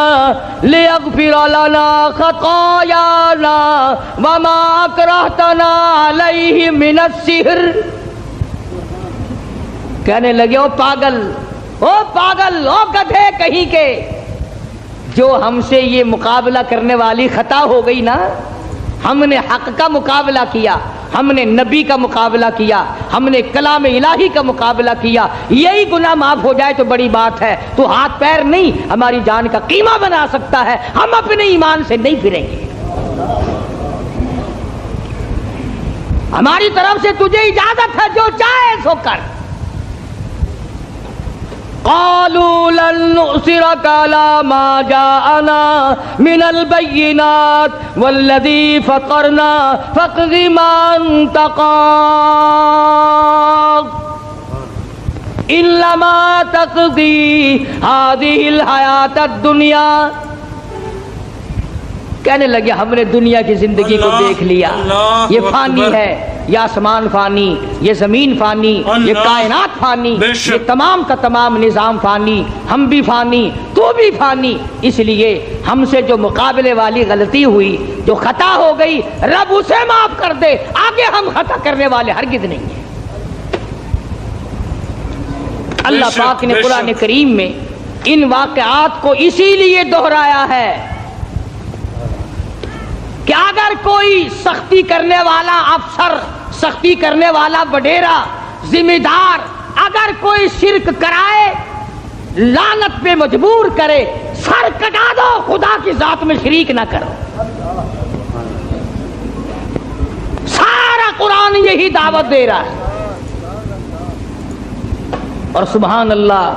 لِيَغْفِرَ لَنَا خَطَايَانَا وَمَا أَكْرَهْتَنَا عَلَيْهِ مِنَ السِّحْرِ. کہنے لگے او پاگل، او گدھے کہیں کے، جو ہم سے یہ مقابلہ کرنے والی خطا ہو گئی نا، ہم نے حق کا مقابلہ کیا، ہم نے نبی کا مقابلہ کیا، ہم نے کلام الہی کا مقابلہ کیا، یہی گناہ معاف ہو جائے تو بڑی بات ہے. تو ہاتھ پیر نہیں ہماری جان کا قیمہ بنا سکتا ہے، ہم اپنے ایمان سے نہیں پھریں گے. ہماری طرف سے تجھے اجازت ہے، جو چاہے سو کر. قالوا لن نؤثرك على ما جاءنا من البينات والذي فطرنا فاقض ما انت قاض انما تقضي هذه الحياة الدنيا. کہنے لگے ہم نے دنیا کی زندگی کو دیکھ لیا، یہ فانی ہے، یہ آسمان فانی، یہ زمین فانی، یہ کائنات فانی، یہ تمام کا تمام نظام فانی، ہم بھی فانی، تو بھی فانی۔ اس لیے ہم سے جو مقابلے والی غلطی ہوئی، جو خطا ہو گئی، رب اسے معاف کر دے، آگے ہم خطا کرنے والے ہرگز نہیں ہیں۔ اللہ پاک نے قرآن کریم میں ان واقعات کو اسی لیے دہرایا ہے کہ اگر کوئی سختی کرنے والا افسر، سختی کرنے والا وڈیرا، ذمہ دار اگر کوئی شرک کرائے، لعنت پہ مجبور کرے، سر کٹا دو، خدا کی ذات میں شریک نہ کرو۔ سارا قرآن یہی دعوت دے رہا ہے۔ اور سبحان اللہ،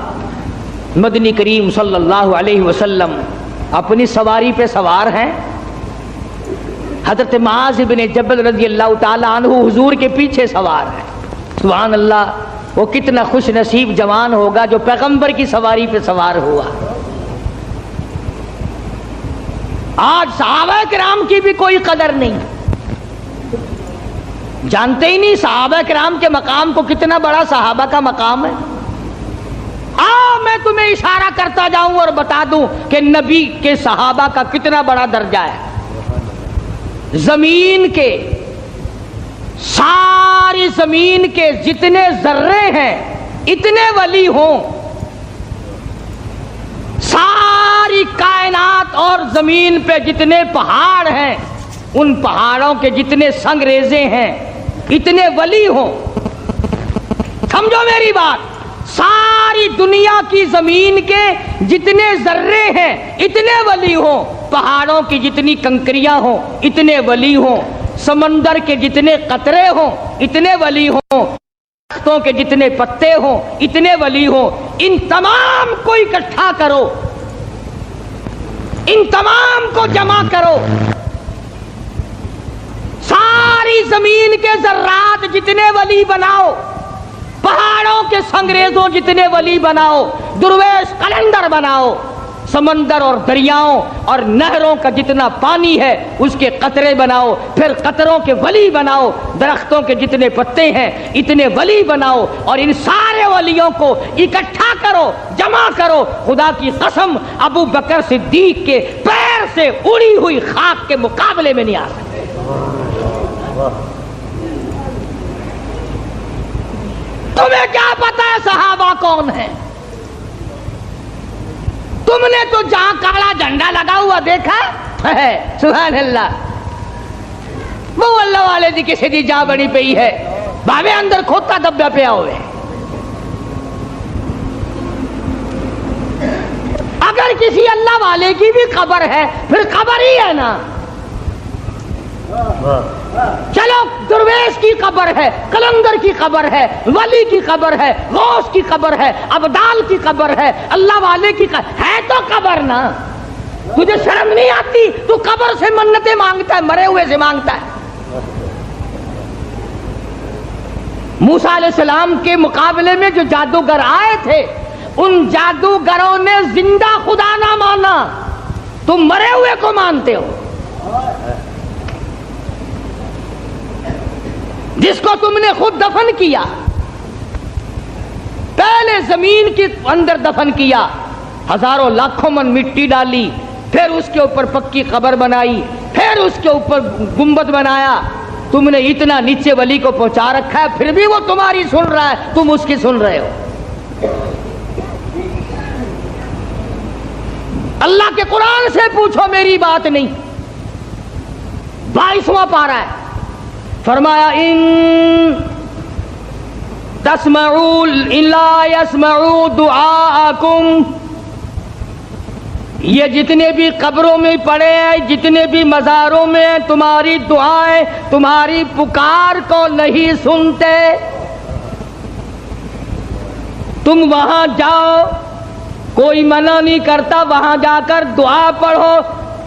مدنی کریم صلی اللہ علیہ وسلم اپنی سواری پہ سوار ہیں، حضرت معاذ بن جبل رضی اللہ تعالی عنہ حضور کے پیچھے سوار ہے۔ سبحان اللہ، وہ کتنا خوش نصیب جوان ہوگا جو پیغمبر کی سواری پہ سوار ہوا۔ آج صحابہ کرام کی بھی کوئی قدر نہیں، جانتے ہی نہیں صحابہ کرام کے مقام کو، کتنا بڑا صحابہ کا مقام ہے۔ میں تمہیں اشارہ کرتا جاؤں اور بتا دوں کہ نبی کے صحابہ کا کتنا بڑا درجہ ہے۔ زمین کے، ساری زمین کے جتنے ذرے ہیں، اتنے ولی ہوں، ساری کائنات اور زمین پہ جتنے پہاڑ ہیں، ان پہاڑوں کے جتنے سنگریزے ہیں، اتنے ولی ہوں۔ سمجھو میری بات، ساری دنیا کی زمین کے جتنے ذرے ہیں اتنے ولی ہوں، پہاڑوں کی جتنی کنکریاں ہوں اتنے ولی ہوں، سمندر کے جتنے قطرے ہوں اتنے ولی ہوں، درختوں کے جتنے پتے ہوں اتنے ولی ہوں۔ ان تمام کو اکٹھا کرو، ان تمام کو جمع کرو، ساری زمین کے ذرات جتنے ولی بناؤ، پہاڑوں کے سنگریزوں جتنے ولی بناؤ، درویش قلندر بناؤ، سمندر اور دریاؤں اور نہروں کا جتنا پانی ہے اس کے قطرے بناؤ، پھر قطروں کے ولی بناؤ، درختوں کے جتنے پتے ہیں اتنے ولی بناؤ، اور ان سارے ولیوں کو اکٹھا کرو، جمع کرو۔ خدا کی قسم، ابو بکر صدیق کے پیر سے اڑی ہوئی خاک کے مقابلے میں نہیں آ سکتے۔ تمہیں کیا پتا ہے صحابہ کون ہیں؟ تم نے تو جہاں کالا جھنڈا لگا ہوا دیکھا ہے، سبحان اللہ، وہ اللہ والے دی کسی دی جا بڑی پئی ہے، بھاوے اندر کھوتا دبا پیا ہوئے۔ اگر کسی اللہ والے کی بھی قبر ہے پھر قبر ہی ہے نا۔ چلو درویش کی قبر ہے، قلندر کی قبر ہے، ولی کی قبر ہے، غوث کی قبر ہے، ابدال کی قبر ہے، اللہ والے کی قبر ہے، تو قبر نا۔ تجھے شرم نہیں آتی؟ تو قبر سے منتیں مانگتا ہے، مرے ہوئے سے مانگتا ہے۔ موسیٰ علیہ السلام کے مقابلے میں جو جادوگر آئے تھے، ان جادوگروں نے زندہ خدا نہ مانا، تم مرے ہوئے کو مانتے ہو۔ جس کو تم نے خود دفن کیا، پہلے زمین کے اندر دفن کیا، ہزاروں لاکھوں من مٹی ڈالی، پھر اس کے اوپر پکی قبر بنائی، پھر اس کے اوپر گنبد بنایا، تم نے اتنا نیچے ولی کو پہنچا رکھا ہے، پھر بھی وہ تمہاری سن رہا ہے، تم اس کی سن رہے ہو۔ اللہ کے قرآن سے پوچھو، میری بات نہیں۔ 22واں پارہ ہے، فرمایا ان تسمعوا لا يسمعوا دعاءکم، یہ جتنے بھی قبروں میں پڑے ہیں، جتنے بھی مزاروں میں ہیں، تمہاری دعائیں، تمہاری پکار کو نہیں سنتے۔ تم وہاں جاؤ، کوئی منع نہیں کرتا، وہاں جا کر دعا پڑھو،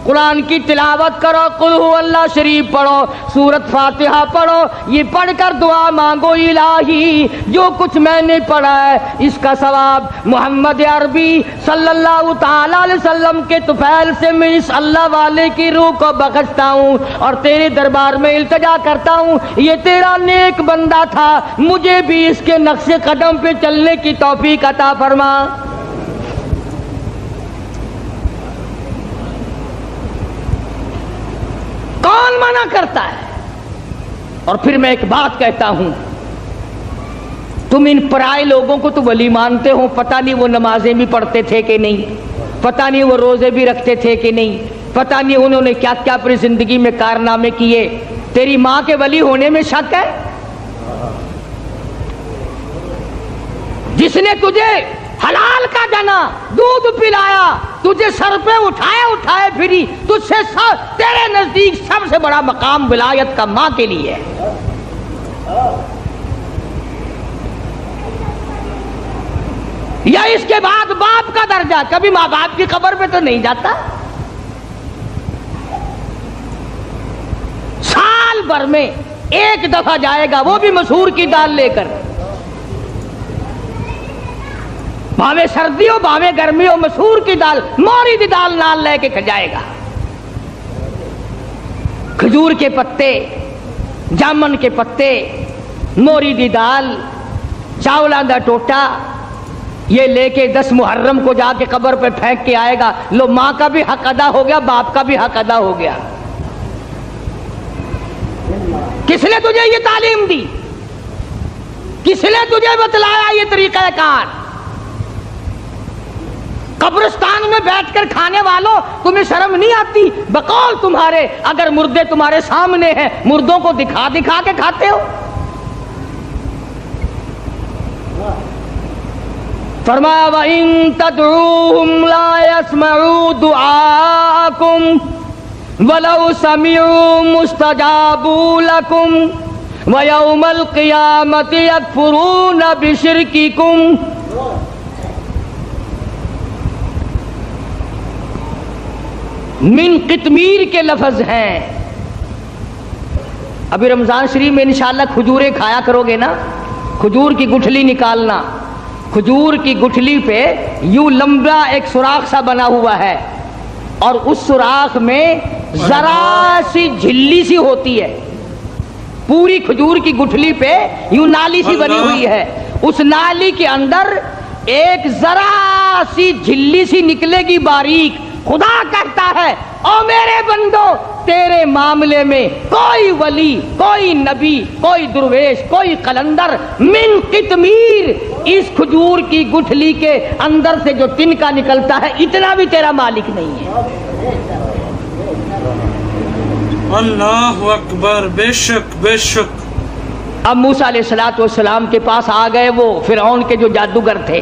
قرآن کی تلاوت کرو، قل هو اللہ شریف پڑھو، سورت فاتحہ پڑھو، یہ پڑھ کر دعا مانگو الہی جو کچھ میں نے پڑھا ہے اس کا ثواب محمد عربی صلی اللہ تعالی علیہ وسلم کے طفیل سے میں اس اللہ والے کی روح کو بخشتا ہوں اور تیرے دربار میں التجا کرتا ہوں، یہ تیرا نیک بندہ تھا، مجھے بھی اس کے نقش قدم پہ چلنے کی توفیق عطا فرما۔ کون منع کرتا ہے؟ اور پھر میں ایک بات کہتا ہوں، تم ان پرائے لوگوں کو تو ولی مانتے ہو، پتہ نہیں وہ نمازیں بھی پڑھتے تھے کہ نہیں، پتہ نہیں وہ روزے بھی رکھتے تھے کہ نہیں، پتہ نہیں انہوں نے کیا کیا اپنی زندگی میں کارنامے کیے، تیری ماں کے ولی ہونے میں شک ہے؟ جس نے تجھے حلال کا دنا دودھ پلایا، تجھے سر پہ اٹھائے پھری، تجھ سے تیرے نزدیک سب سے بڑا مقام ولایت کا ماں کے لیے ہے۔ یا اس کے بعد باپ کا درجہ، کبھی ماں باپ کی قبر پہ تو نہیں جاتا، سال بھر میں ایک دفعہ جائے گا، وہ بھی مسور کی دال لے کر، بھاوے سردی ہو بھاوے گرمی ہو، مسور کی دال موری دی دال نال لے کے کھجائے گا، کھجور کے پتے، جامن کے پتے، موری دی دال، چاولاں دا ٹوٹا، یہ لے کے 10 محرم کو جا کے قبر پہ پھینک کے آئے گا، لو ماں کا بھی حق ادا ہو گیا، باپ کا بھی حق ادا ہو گیا۔ کس نے تجھے یہ تعلیم دی؟ کس نے تجھے بتلایا یہ طریقہ کار؟ قبرستان میں بیٹھ کر کھانے والوں تمہیں شرم نہیں آتی؟ بقول تمہارے اگر مردے تمہارے سامنے ہیں، مردوں کو دکھا دکھا کے کھاتے ہو۔ فرمایا وَإِن تَدْعُوهُمْ لَا يَسْمَعُوا دُعَاءَكُمْ وَلَوْ سَمِعُوا مُسْتَجَابُوا لَكُمْ وَيَوْمَ الْقِيَامَةِ يَكْفُرُونَ بِشِرْكِكُمْ۔ من قطمیر کے لفظ ہیں۔ ابھی رمضان شریف میں انشاءاللہ کھجوریں کھایا کرو گے نا، کھجور کی گٹھلی نکالنا، کھجور کی گٹھلی پہ یوں لمبا ایک سوراخ سا بنا ہوا ہے اور اس سوراخ میں ذرا سی جھلی سی ہوتی ہے، پوری کھجور کی گٹھلی پہ یوں نالی سی بنی ہوئی ہے، اس نالی کے اندر ایک ذرا سی جھلی سی نکلے گی باریک۔ خدا کہتا ہے او میرے بندو، تیرے معاملے میں کوئی ولی، کوئی نبی، کوئی درویش، کوئی قلندر من قطمیر، اس کھجور کی گٹھلی کے اندر سے جو تنکا نکلتا ہے اتنا بھی تیرا مالک نہیں ہے۔ اللہ اکبر، بے شک بے شک۔ اب موسیٰ علیہ السلام کے پاس آ گئے وہ فرعون کے جو جادوگر تھے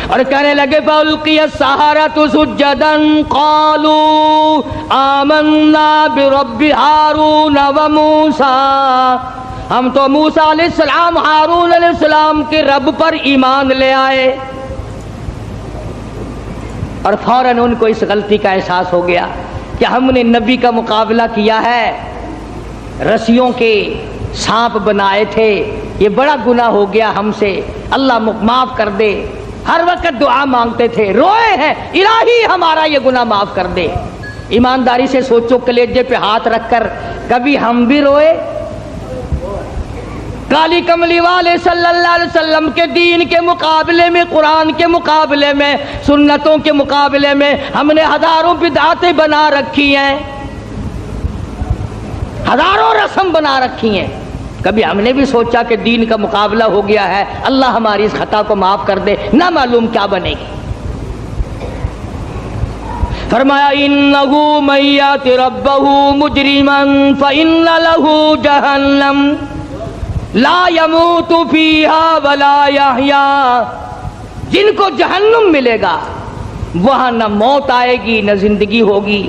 اور کہنے لگے فَأُلْقِيَ السَّحَرَةُ سُجَّدًا قَالُوا آمَنَّا بِرَبِّ هَارُونَ وَمُوسَىٰ، ہم تو موسیٰ علیہ السلام ہارون علیہ السلام کے رب پر ایمان لے آئے۔ اور فوراً ان کو اس غلطی کا احساس ہو گیا کہ ہم نے نبی کا مقابلہ کیا ہے، رسیوں کے سانپ بنائے تھے، یہ بڑا گناہ ہو گیا ہم سے، اللہ معاف کر دے۔ ہر وقت دعا مانگتے تھے، روئے ہیں الہی ہمارا یہ گناہ معاف کر دے۔ ایمانداری سے سوچو، کلیجے پہ ہاتھ رکھ کر کبھی ہم بھی روئے؟ کالی کملی والے صلی اللہ علیہ وسلم کے دین کے مقابلے میں، قرآن کے مقابلے میں، سنتوں کے مقابلے میں ہم نے ہزاروں بدعتیں بنا رکھی ہیں، ہزاروں رسم بنا رکھی ہیں، کبھی ہم نے بھی سوچا کہ دین کا مقابلہ ہو گیا ہے، اللہ ہماری اس خطا کو معاف کر دے، نہ معلوم کیا بنے گی۔ فرمایا انہو من یات ربہ مجرما فإن لہ جہنم لا یموت فیہا ولا یحیا، جن کو جہنم ملے گا وہاں نہ موت آئے گی نہ زندگی ہوگی۔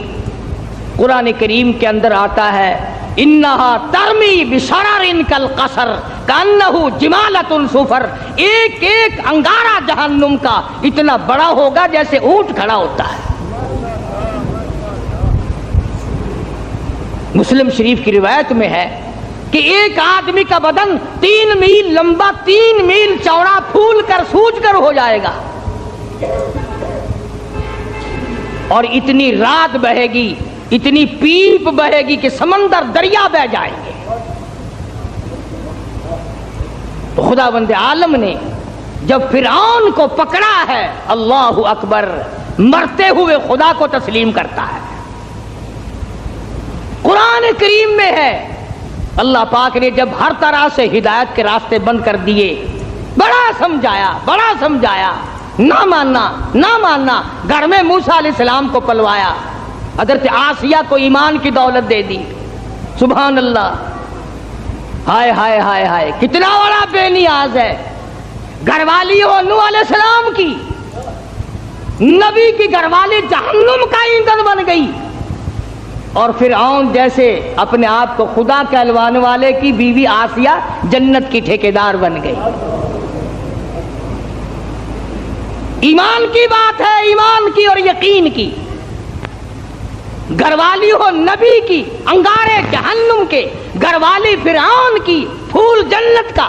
قرآن کریم کے اندر آتا ہے انہا ترمی بشرر کالقصر کانہ جمالۃ صفر، ایک ایک انگارہ جہنم کا اتنا بڑا ہوگا جیسے اونٹ کھڑا ہوتا ہے۔ مسلم شریف کی روایت میں ہے کہ ایک آدمی کا بدن 3 میل لمبا 3 میل چوڑا پھول کر سوج کر ہو جائے گا، اور اتنی رات بہے گی، اتنی پیپ بہے گی کہ سمندر دریا بہ جائیں گے۔ تو خداوند عالم نے جب فرعون کو پکڑا ہے، اللہ اکبر، مرتے ہوئے خدا کو تسلیم کرتا ہے۔ قرآن کریم میں ہے اللہ پاک نے جب ہر طرح سے ہدایت کے راستے بند کر دیے، بڑا سمجھایا، نہ ماننا، گھر میں موسیٰ علیہ السلام کو پلوایا، حضرت آسیہ کو ایمان کی دولت دے دی۔ سبحان اللہ، ہائے ہائے ہائے ہائے، کتنا بڑا بے نیاز ہے۔ گھر والی ہو نوح علیہ السلام کی، نبی کی گھر والی جہنم کا ایندھن بن گئی، اور فرعون جیسے اپنے آپ کو خدا کہلوانے والے کی بیوی آسیہ جنت کی ٹھیکیدار بن گئی۔ ایمان کی بات ہے، ایمان کی اور یقین کی۔ گھر والی ہو نبی کی، انگارے جہنم کے، گھر والی فرعون کی، پھول جنت کا۔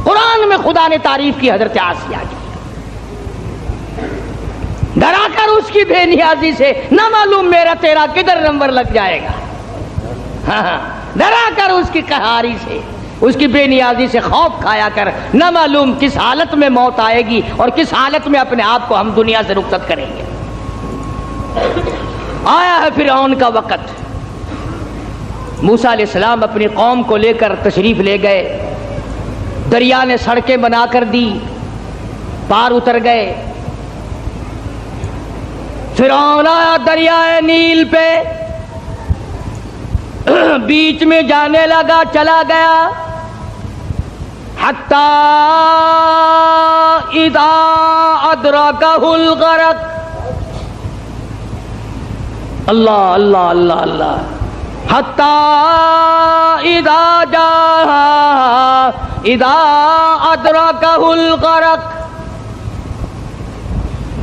قرآن میں خدا نے تعریف کی حضرت آسیہ کی، ڈرا کر اس کی بے نیازی سے، نہ معلوم میرا تیرا کدھر نمبر لگ جائے گا۔ ہاں، ڈرا کر اس کی قہاری سے، اس کی بے نیازی سے خوف کھایا کر، نہ معلوم کس حالت میں موت آئے گی اور کس حالت میں اپنے آپ کو ہم دنیا سے رخصت کریں گے۔ آیا ہے فرعون کا وقت۔ موسیٰ علیہ السلام اپنی قوم کو لے کر تشریف لے گئے، دریا نے سڑکیں بنا کر دی، پار اتر گئے۔ فرعون آیا دریائے نیل پہ، بیچ میں جانے لگا، چلا گیا، حتی اذا ادرکہ الغرق۔ اللہ اللہ اللہ اللہ، حتی اذا جاء اذا ادرکہ الغرق،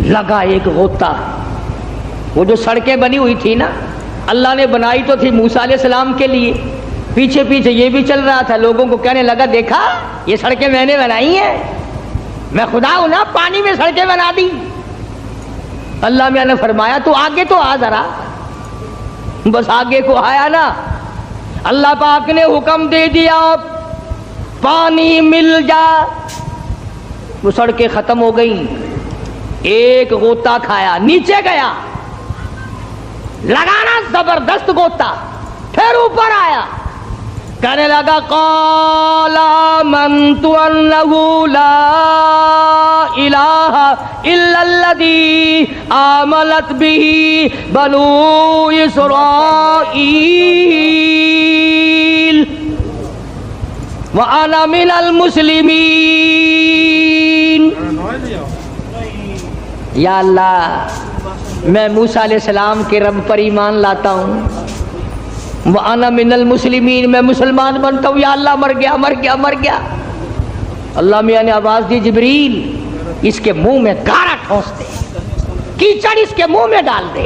لگا ایک غوطہ۔ وہ جو سڑکیں بنی ہوئی تھی نا، اللہ نے بنائی تو تھی موسیٰ علیہ السلام کے لیے، پیچھے پیچھے یہ بھی چل رہا تھا، لوگوں کو کہنے لگا دیکھا یہ سڑکیں میں نے بنائی ہیں، میں خدا ہوں نا، پانی میں سڑکیں بنا دی۔ اللہ میاں نے فرمایا تو آگے تو آ ذرا، بس آگے کو آیا نا، اللہ پاک نے حکم دے دیا پانی مل جا، وہ سڑکیں ختم ہو گئیں۔ ایک غوطہ کھایا، نیچے گیا، لگانا زبردست غوطہ، پھر اوپر آیا، کہنے لگا قال آمنت انہ لا الہ الا الذی آمنت بہ بنو اسرائیل وانا من المسلمین۔ یا اللہ، میں موسیٰ علیہ السلام کے رب پر ایمان لاتا ہوں، وَأَنَا مِنَ الْمُسْلِمِينَ، میں مسلمان بنتا ہوں۔ یا اللہ، مر گیا مر گیا مر گیا۔ اللہ میاں نے آواز دی جبریل اس کے منہ میں گارا ٹھونس دے، کیچڑ اس کے منہ میں ڈال دے،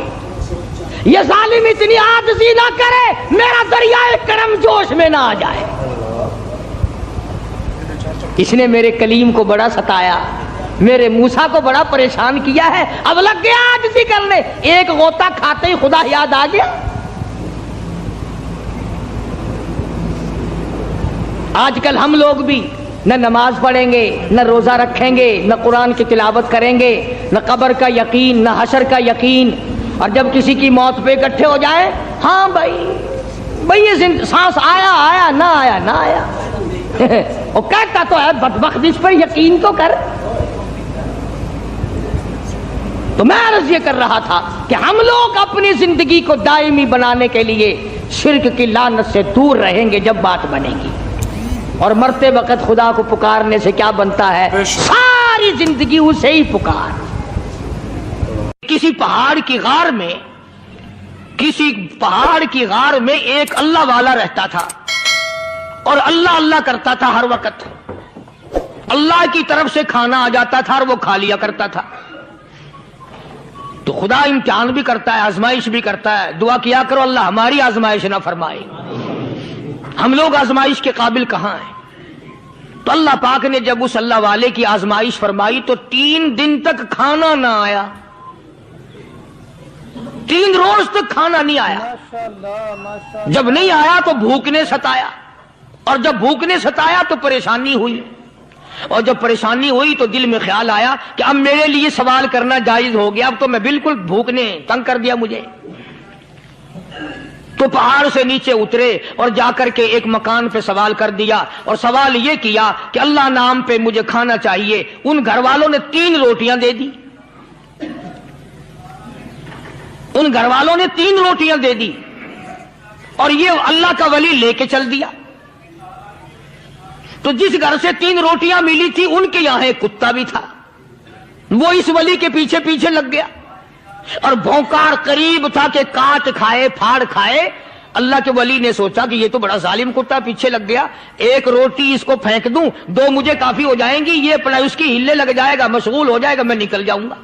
یہ ظالم اتنی عاجزی نہ کرے میرا دریائے کرم جوش میں نہ آ جائے۔ اس نے میرے کلیم کو بڑا ستایا، میرے موسیٰ کو بڑا پریشان کیا ہے، اب لگ گیا عاجزی کرنے، ایک غوطہ کھاتے ہی خدا یاد آ گیا۔ آج کل ہم لوگ بھی نہ نماز پڑھیں گے، نہ روزہ رکھیں گے، نہ قرآن کی تلاوت کریں گے، نہ قبر کا یقین، نہ حشر کا یقین، اور جب کسی کی موت پہ اکٹھے ہو جائیں، ہاں بھائی یہ سانس آیا آیا نہ آیا نہ آیا، وہ کہتا تو ہے بدبخت اس پر یقین تو کر۔ تو میں عرض یہ کر رہا تھا کہ ہم لوگ اپنی زندگی کو دائمی بنانے کے لیے شرک کی لعنت سے دور رہیں گے جب بات بنے گی، اور مرتے وقت خدا کو پکارنے سے کیا بنتا ہے؟ ساری زندگی اسے ہی پکار۔ کسی پہاڑ کی غار میں ایک اللہ والا رہتا تھا، اور اللہ اللہ کرتا تھا ہر وقت، اللہ کی طرف سے کھانا آ جاتا تھا اور وہ کھا لیا کرتا تھا۔ تو خدا امتحان بھی کرتا ہے، آزمائش بھی کرتا ہے. دعا کیا کرو اللہ ہماری آزمائش نہ فرمائے. ہم لوگ آزمائش کے قابل کہاں ہیں؟ تو اللہ پاک نے جب اس اللہ والے کی آزمائش فرمائی تو 3 دن تک کھانا نہ آیا، 3 روز تک کھانا نہیں آیا. ماشاءاللہ ماشاءاللہ. جب نہیں آیا تو بھوک نے ستایا، اور جب بھوک نے ستایا تو پریشانی ہوئی، اور جب پریشانی ہوئی تو دل میں خیال آیا کہ اب میرے لیے سوال کرنا جائز ہو گیا، اب تو میں بالکل بھوک نے تنگ کر دیا مجھے. تو پہاڑ سے نیچے اترے اور جا کر کے ایک مکان پہ سوال کر دیا، اور سوال یہ کیا کہ اللہ نام پہ مجھے کھانا چاہیے. ان گھر والوں نے 3 روٹیاں دے دی، ان گھر والوں نے 3 روٹیاں دے دی، اور یہ اللہ کا ولی لے کے چل دیا. تو جس گھر سے 3 روٹیاں ملی تھی ان کے یہاں ایک کتا بھی تھا، وہ اس ولی کے پیچھے پیچھے لگ گیا اور بھونکار قریب تھا کہ کاٹ کھائے پھاڑ کھائے. اللہ کے ولی نے سوچا کہ یہ تو بڑا ظالم کتا پیچھے لگ گیا، 1 روٹی اس کو پھینک دوں، 2 مجھے کافی ہو جائیں گی، یہ اپنا اس کی ہلے لگ جائے گا، مشغول ہو جائے گا، میں نکل جاؤں گا.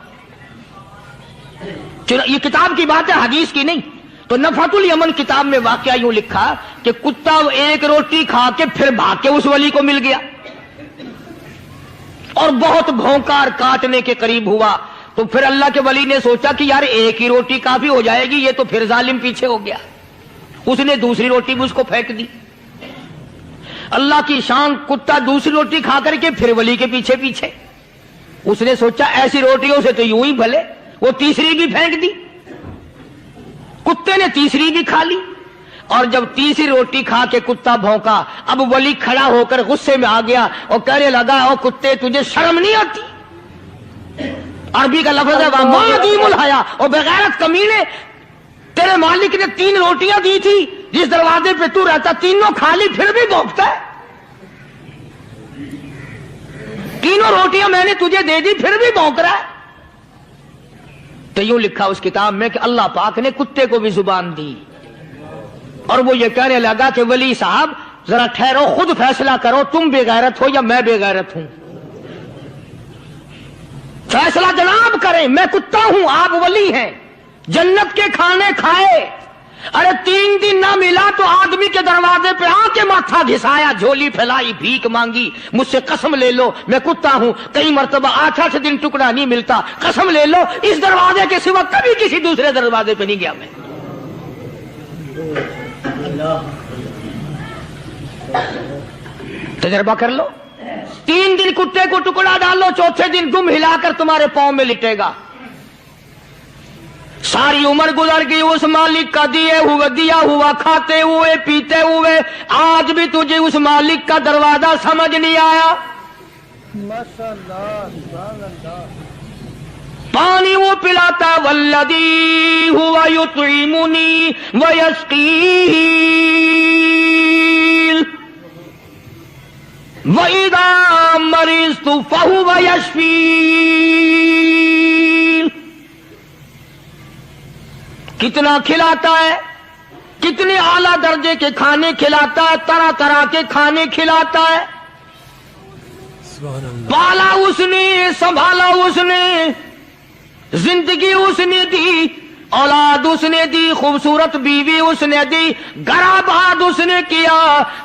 یہ کتاب کی بات ہے، حدیث کی نہیں. تو نفحۃ الیمن کتاب میں واقعہ یوں لکھا کہ کتا 1 روٹی کھا کے پھر بھاگ کے اس ولی کو مل گیا اور بہت بھونکار کاٹنے کے قریب ہوا. تو پھر اللہ کے ولی نے سوچا کہ یار 1 ہی روٹی کافی ہو جائے گی، یہ تو پھر ظالم پیچھے ہو گیا. اس نے دوسری روٹی بھی اس کو پھینک دی. اللہ کی شان، کتا دوسری روٹی کھا کر کے پھر ولی کے پیچھے پیچھے. اس نے سوچا ایسی روٹیوں سے تو یوں ہی بھلے، وہ تیسری بھی پھینک دی. کتے نے تیسری بھی کھا لی، اور جب تیسری روٹی کھا کے کتا بھونکا، اب ولی کھڑا ہو کر غصے میں آ گیا اور کہنے لگا او کتے تجھے شرم نہیں آتی؟ عربی کا لفظ ہے وَمَعْدِيمُ الْحَيَا، اور بغیرت کمینے، تیرے مالک نے 3 روٹیاں دی تھی، جس دروازے پہ تو رہتا تینوں کھا لی، پھر بھی بھونکتا ہے. 3 روٹیاں میں نے تجھے دے دی، پھر بھی بھونک رہا ہے. تو یوں لکھا اس کتاب میں کہ اللہ پاک نے کتے کو بھی زبان دی، اور وہ یہ کہنے لگا کہ ولی صاحب ذرا ٹھہرو، خود فیصلہ کرو، تم بے غیرت ہو یا میں بے غیرت ہوں. فیصلہ جناب کریں، میں کتا ہوں، آپ ولی ہیں، جنت کے کھانے کھائے، ارے 3 دن نہ ملا تو آدمی کے دروازے پہ آ کے ماتھا گھسایا، جھولی پھیلائی، بھیک مانگی، مجھ سے قسم لے لو میں کتا ہوں، کئی مرتبہ 8 دن ٹکڑا نہیں ملتا، قسم لے لو اس دروازے کے سوا کبھی کسی دوسرے دروازے پہ نہیں گیا میں. تجربہ کر لو، 3 دن کتے کو ٹکڑا ڈالو، 4تھے دن دم ہلا کر تمہارے پاؤں میں لٹے گا. ساری عمر گزر گئی اس مالک کا دیا ہوا کھاتے ہوئے پیتے ہوئے، آج بھی تجھے اس مالک کا دروازہ سمجھ نہیں آیا. ماشاءاللہ سبحان اللہ. پانی وہ پلاتا والذی ہوا یطعمنی ویسقین وَإِذَا مَرِضْتُ فَهُوَ يَشْفِينِ. کتنا کھلاتا ہے، کتنے اعلیٰ درجے کے کھانے کھلاتا ہے، طرح طرح کے کھانے کھلاتا ہے. پالا اس نے، سنبھالا اس نے، زندگی اس نے دی، اولاد اس نے دی، خوبصورت بیوی اس نے دی، گھر آباد اس نے کیا.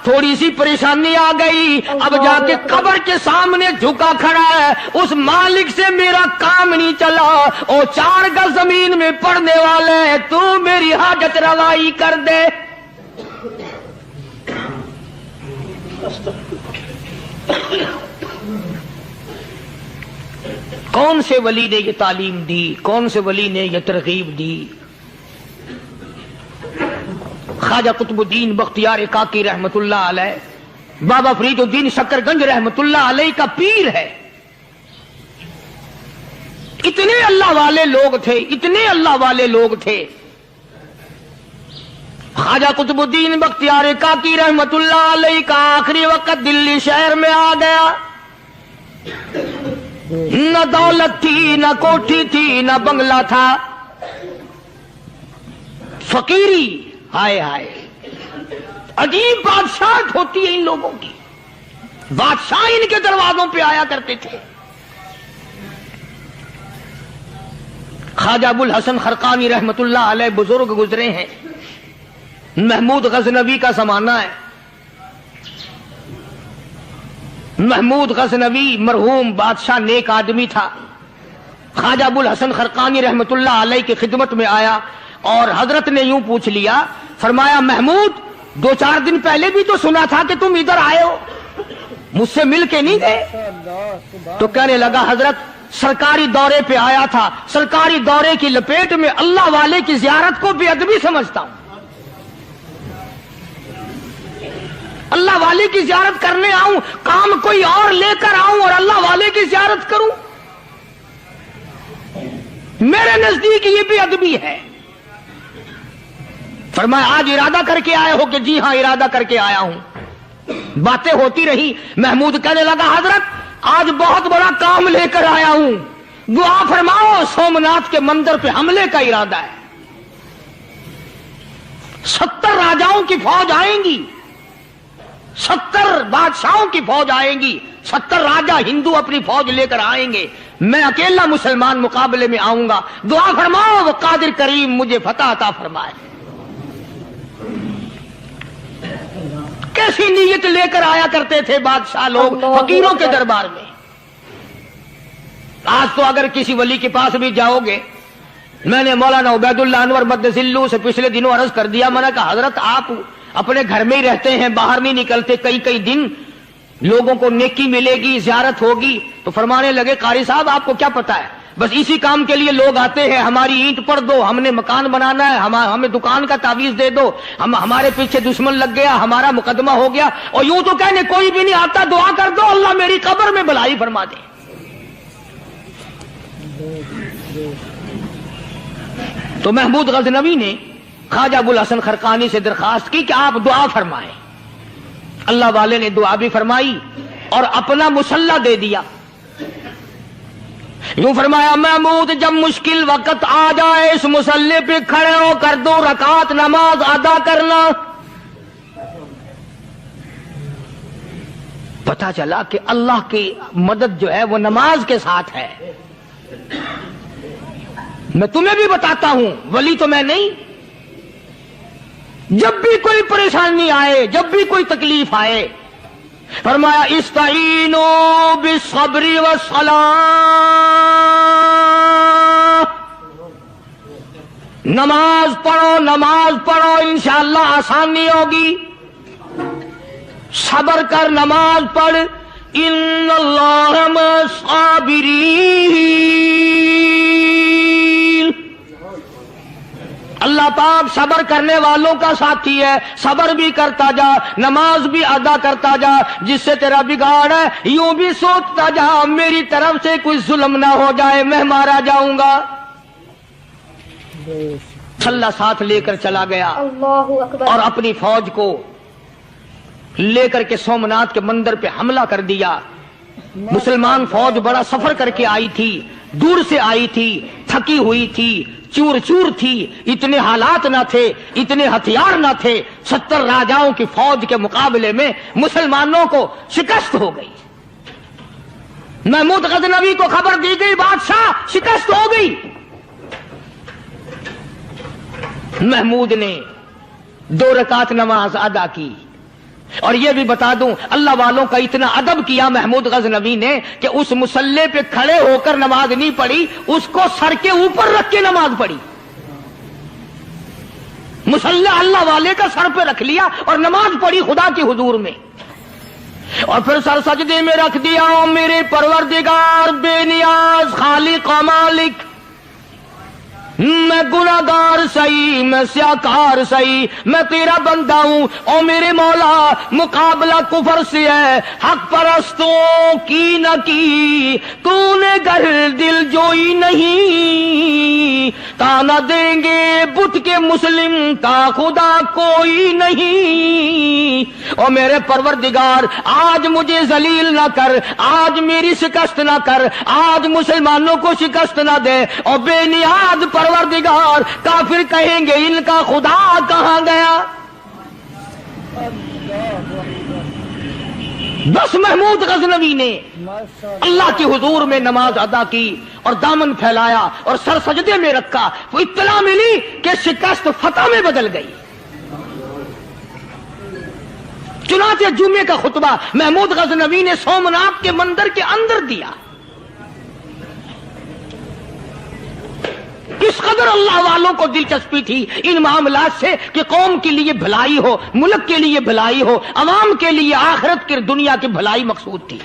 تھوڑی سی پریشانی آ گئی، اب جا کے قبر کے سامنے جھکا کھڑا ہے، اس مالک سے میرا کام نہیں چلا، او 4 گز زمین میں پڑنے والے، تو میری حاجت روائی کر دے. کون سے ولی نے یہ تعلیم دی، کون سے ولی نے یہ ترغیب دی؟ خواجہ قطب الدین بختیار کاکی رحمت اللہ علیہ، بابا فرید الدین شکر گنج رحمت اللہ علیہ کا پیر ہے. اتنے اللہ والے لوگ تھے، اتنے اللہ والے لوگ تھے. خواجہ قطب الدین بختیار کاکی رحمت اللہ علیہ کا آخری وقت دلی شہر میں آ گیا. نہ دولت تھی، نہ کوٹھی تھی، نہ بنگلہ تھا، فقیری. ہائے ہائے، عجیب بادشاہت ہوتی ہے ان لوگوں کی. بادشاہ ان کے دروازوں پہ آیا کرتے تھے. خواجہ ابو الحسن خرقانی رحمت اللہ علیہ بزرگ گزرے ہیں. محمود غزنوی کا زمانہ ہے. محمود غزنوی مرحوم بادشاہ نیک آدمی تھا. خواجہ ابو الحسن خرقانی رحمت اللہ علیہ کی خدمت میں آیا اور حضرت نے یوں پوچھ لیا, فرمایا محمود 2-4 دن پہلے بھی تو سنا تھا کہ تم ادھر آئے ہو, مجھ سے مل کے نہیں گئے؟ تو کہنے لگا حضرت سرکاری دورے پہ آیا تھا, سرکاری دورے کی لپیٹ میں اللہ والے کی زیارت کو بے ادبی سمجھتا ہوں. اللہ والے کی زیارت کرنے آؤں, کام کوئی اور لے کر آؤں اور اللہ والے کی زیارت کروں, میرے نزدیک یہ بے ادبی ہے. فرمایا آج ارادہ کر کے آئے ہو؟ کہ جی ہاں ارادہ کر کے آیا ہوں. باتیں ہوتی رہی. محمود کہنے لگا حضرت آج بہت بڑا کام لے کر آیا ہوں, دعا فرماؤ. سومناتھ کے مندر پہ حملے کا ارادہ ہے. 70 راجاؤں کی فوج آئیں گی, 70 بادشاہوں کی فوج آئیں گی, 70 راجا ہندو اپنی فوج لے کر آئیں گے, میں اکیلا مسلمان مقابلے میں آؤں گا. دعا فرماؤ وہ قادر کریم مجھے فتح عطا فرمائے. کیسی نیت لے کر آیا کرتے تھے بادشاہ لوگ فقیروں کے دربار میں. آج تو اگر کسی ولی کے پاس بھی جاؤ گے, میں نے مولانا عبید اللہ انور مدذلو سے پچھلے دنوں عرض کر دیا, میں نے کہا حضرت آپ اپنے گھر میں ہی رہتے ہیں, باہر نہیں نکلتے, کئی دن لوگوں کو نیکی ملے گی, زیارت ہوگی. تو فرمانے لگے قاری صاحب آپ کو کیا پتا ہے, بس اسی کام کے لیے لوگ آتے ہیں. ہماری اینٹ پڑ دو, ہم نے مکان بنانا ہے, ہمیں دکان کا تعویذ دے دو, ہمارے پیچھے دشمن لگ گیا, ہمارا مقدمہ ہو گیا, اور یوں تو کہنے کوئی بھی نہیں آتا, دعا کر دو اللہ میری قبر میں بھلائی فرما دے. تو محمود غزنوی نے خواجہ ابو الحسن خرقانی سے درخواست کی کہ آپ دعا فرمائیں. اللہ والے نے دعا بھی فرمائی اور اپنا مسلح دے دیا. یوں فرمایا محمود جب مشکل وقت آ جائے اس مسلح پہ کھڑے ہو کر 2 رکعت نماز ادا کرنا. پتا چلا کہ اللہ کی مدد جو ہے وہ نماز کے ساتھ ہے. میں تمہیں بھی بتاتا ہوں, ولی تو میں نہیں. جب بھی کوئی پریشانی آئے, جب بھی کوئی تکلیف آئے, فرمایا استعینوا بالصبر والصلاۃ, نماز پڑھو انشاءاللہ آسانی ہوگی. صبر کر, نماز پڑھ. ان اللہ مع الصابرین, اللہ پاک صبر کرنے والوں کا ساتھی ہے. صبر بھی کرتا جا, نماز بھی ادا کرتا جا. جس سے تیرا بگاڑ ہے یوں بھی سوچتا جا میری طرف سے کوئی ظلم نہ ہو جائے, میں مارا جاؤں گا. اللہ ساتھ لے کر چلا گیا اور اپنی فوج کو لے کر کے سومناتھ کے مندر پہ حملہ کر دیا. مسلمان فوج بڑا سفر کر کے آئی تھی, دور سے آئی تھی, تھکی ہوئی تھی, چور تھی, اتنے حالات نہ تھے, اتنے ہتھیار نہ تھے. 70 راجاؤں کی فوج کے مقابلے میں مسلمانوں کو شکست ہو گئی. محمود غزنوی کو خبر دی گئی بادشاہ شکست ہو گئی. محمود نے 2 رکعت نماز ادا کی. اور یہ بھی بتا دوں اللہ والوں کا اتنا ادب کیا محمود غزنوی نے کہ اس مسلح پہ کھڑے ہو کر نماز نہیں پڑھی, اس کو سر کے اوپر رکھ کے نماز پڑھی. مسلح اللہ والے کا سر پہ رکھ لیا اور نماز پڑھی خدا کی حضور میں, اور پھر سر سجدے میں رکھ دیا. میرے پروردگار بے نیاز خالق و مالک, میں گناہگار سہی, میں سیاکار سہی, میں تیرا بندہ ہوں. او میرے مولا مقابلہ کفر سے ہے, حق پرستوں کی نہ کی تو نے گر دل جوئی نہیں. تانا دیں گے بت کے مسلم کا خدا کوئی نہیں. او میرے پروردگار آج مجھے ذلیل نہ کر, آج میری شکست نہ کر, آج مسلمانوں کو شکست نہ دے. اور بے نیاز پروردگار کافر کہیں گے ان کا خدا کہاں گیا. بس محمود غزنوی نے ماشاءاللہ اللہ کے حضور میں نماز ادا کی اور دامن پھیلایا اور سر سجدے میں رکھا، وہ اطلاع ملی کہ شکست فتح میں بدل گئی۔ چنانچہ جمعے کا خطبہ محمود غزنوی نے سومناتھ کے مندر کے اندر دیا۔ کس قدر اللہ والوں کو دلچسپی تھی ان معاملات سے کہ قوم کے لیے بھلائی ہو، ملک کے لیے بھلائی ہو، عوام کے لیے آخرت کی دنیا کی بھلائی مقصود تھی۔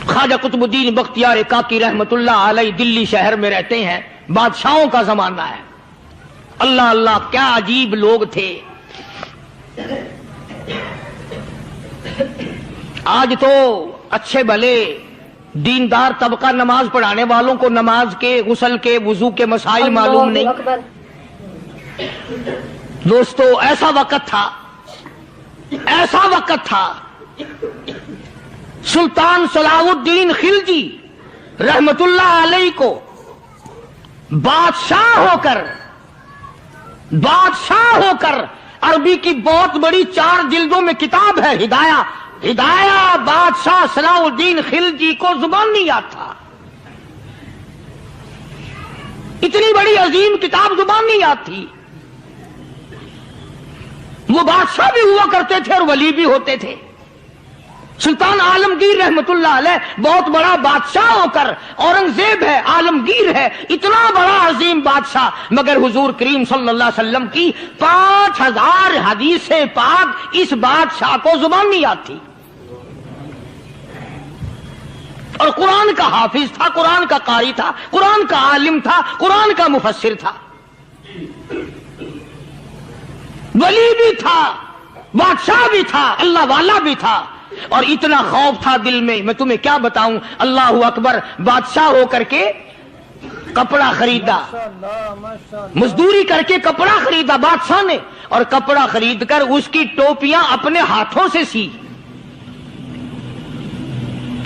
خواجہ قطب الدین بختیار کاکی رحمت اللہ علیہ دلی شہر میں رہتے ہیں، بادشاہوں کا زمانہ ہے۔ اللہ اللہ کیا عجیب لوگ تھے۔ آج تو اچھے بھلے دیندار طبقہ نماز پڑھانے والوں کو نماز کے، غسل کے، وضو کے مسائل معلوم نہیں۔ دوستو ایسا وقت تھا، ایسا وقت تھا، سلطان صلاح الدین خلجی رحمت اللہ علیہ کو بادشاہ ہو کر عربی کی بہت بڑی 4 جلدوں میں کتاب ہے ہدایہ بادشاہ صلاح الدین خلجی کو زبان نہیں آتا، اتنی بڑی عظیم کتاب زبان نہیں آتی۔ وہ بادشاہ بھی ہوا کرتے تھے اور ولی بھی ہوتے تھے۔ سلطان عالمگیر رحمت اللہ علیہ بہت بڑا بادشاہ ہو کر، اورنگزیب ہے، عالمگیر ہے، اتنا بڑا عظیم بادشاہ، مگر حضور کریم صلی اللہ علیہ وسلم کی 5000 حدیث پاک اس بادشاہ کو زبان نہیں آتی، اور قرآن کا حافظ تھا، قرآن کا قاری تھا، قرآن کا عالم تھا، قرآن کا مفسر تھا، ولی بھی تھا، بادشاہ بھی تھا، اللہ والا بھی تھا، اور اتنا خوف تھا دل میں تمہیں کیا بتاؤں۔ اللہ اکبر، بادشاہ ہو کر کے کپڑا خریدا، مزدوری کر کے کپڑا خریدا بادشاہ نے، اور کپڑا خرید کر اس کی ٹوپیاں اپنے ہاتھوں سے سی۔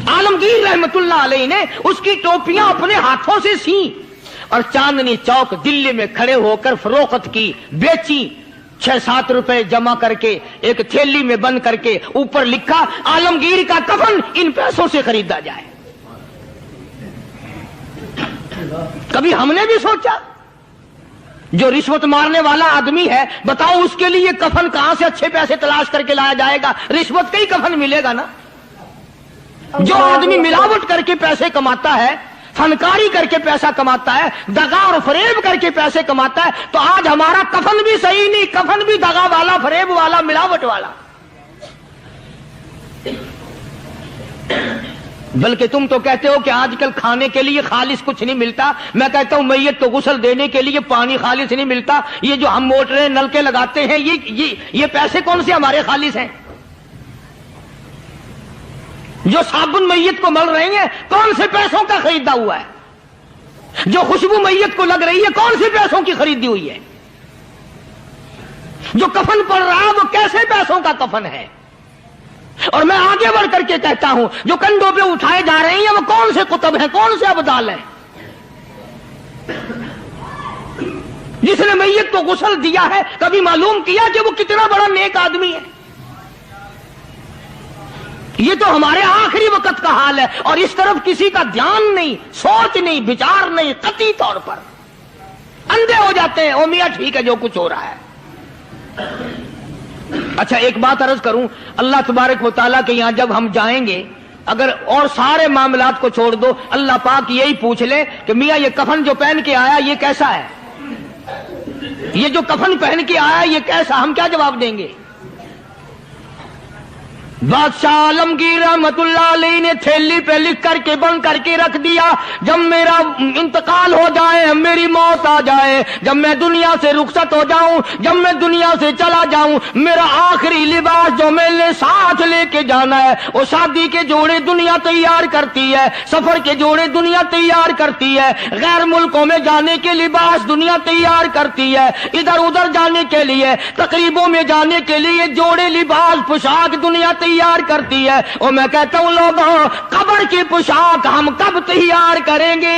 عالمگیر رحمت اللہ علیہ نے اس کی ٹوپیاں اپنے ہاتھوں سے سی اور چاندنی چوک دلی میں کھڑے ہو کر فروخت کی، بیچی، 6-7 روپے جمع کر کے ایک تھیلی میں بند کر کے اوپر لکھا عالمگیر کا کفن ان پیسوں سے خریدا جائے۔ کبھی ہم نے بھی سوچا جو رشوت مارنے والا آدمی ہے، بتاؤ اس کے لیے کفن کہاں سے اچھے پیسے تلاش کر کے لایا جائے گا؟ رشوت کا ہی کفن ملے گا نا۔ جو آدمی ملاوٹ کر کے پیسے کماتا ہے، فنکاری کر کے پیسہ کماتا ہے، دغا اور فریب کر کے پیسے کماتا ہے، تو آج ہمارا کفن بھی صحیح نہیں، کفن بھی دغا والا، فریب والا، ملاوٹ والا۔ بلکہ تم تو کہتے ہو کہ آج کل کھانے کے لیے خالص کچھ نہیں ملتا، میں کہتا ہوں میت کو غسل دینے کے لیے پانی خالص نہیں ملتا۔ یہ جو ہم موٹریں نلکے لگاتے ہیں، یہ پیسے کون سے ہمارے خالص ہیں؟ جو صابن میت کو مل رہی ہیں کون سے پیسوں کا خریدا ہوا ہے؟ جو خوشبو میت کو لگ رہی ہے کون سے پیسوں کی خریدی ہوئی ہے؟ جو کفن پڑ رہا ہے وہ کیسے پیسوں کا کفن ہے؟ اور میں آگے بڑھ کر کے کہتا ہوں جو کندھوں پہ اٹھائے جا رہے ہیں وہ کون سے کتب ہیں، کون سے ابدال ہیں؟ جس نے میت کو غسل دیا ہے کبھی معلوم کیا کہ وہ کتنا بڑا نیک آدمی ہے؟ یہ تو ہمارے آخری وقت کا حال ہے، اور اس طرف کسی کا دھیان نہیں، سوچ نہیں، بچار نہیں، قطعی طور پر اندھے ہو جاتے ہیں۔ او میاں ٹھیک ہے جو کچھ ہو رہا ہے۔ اچھا ایک بات عرض کروں، اللہ تبارک و تعالیٰ کے یہاں جب ہم جائیں گے، اگر اور سارے معاملات کو چھوڑ دو، اللہ پاک یہی پوچھ لے کہ میاں یہ کفن جو پہن کے آیا یہ کیسا ہے؟ یہ جو کفن پہن کے آیا یہ کیسا؟ ہم کیا جواب دیں گے؟ بادشاہ عالمگیر رحمت اللہ علیہ نے تھیلی پہ لکھ کر کے بند کر کے رکھ دیا، جب میرا انتقال ہو جائے، میری موت آ جائے، جب میں دنیا سے رخصت ہو جاؤں، جب میں دنیا سے چلا جاؤں، میرا آخری لباس جو میں نے ساتھ لے کے جانا ہے، وہ شادی کے جوڑے دنیا تیار کرتی ہے، سفر کے جوڑے دنیا تیار کرتی ہے، غیر ملکوں میں جانے کے لباس دنیا تیار کرتی ہے، ادھر ادھر جانے کے لیے، تقریبوں میں جانے کے لیے جوڑے لباس پوشاک دنیا تیار کرتی ہے۔ اور میں کہتا ہوں لوگوں، قبر کی پوشاک ہم کب تیار کریں گے؟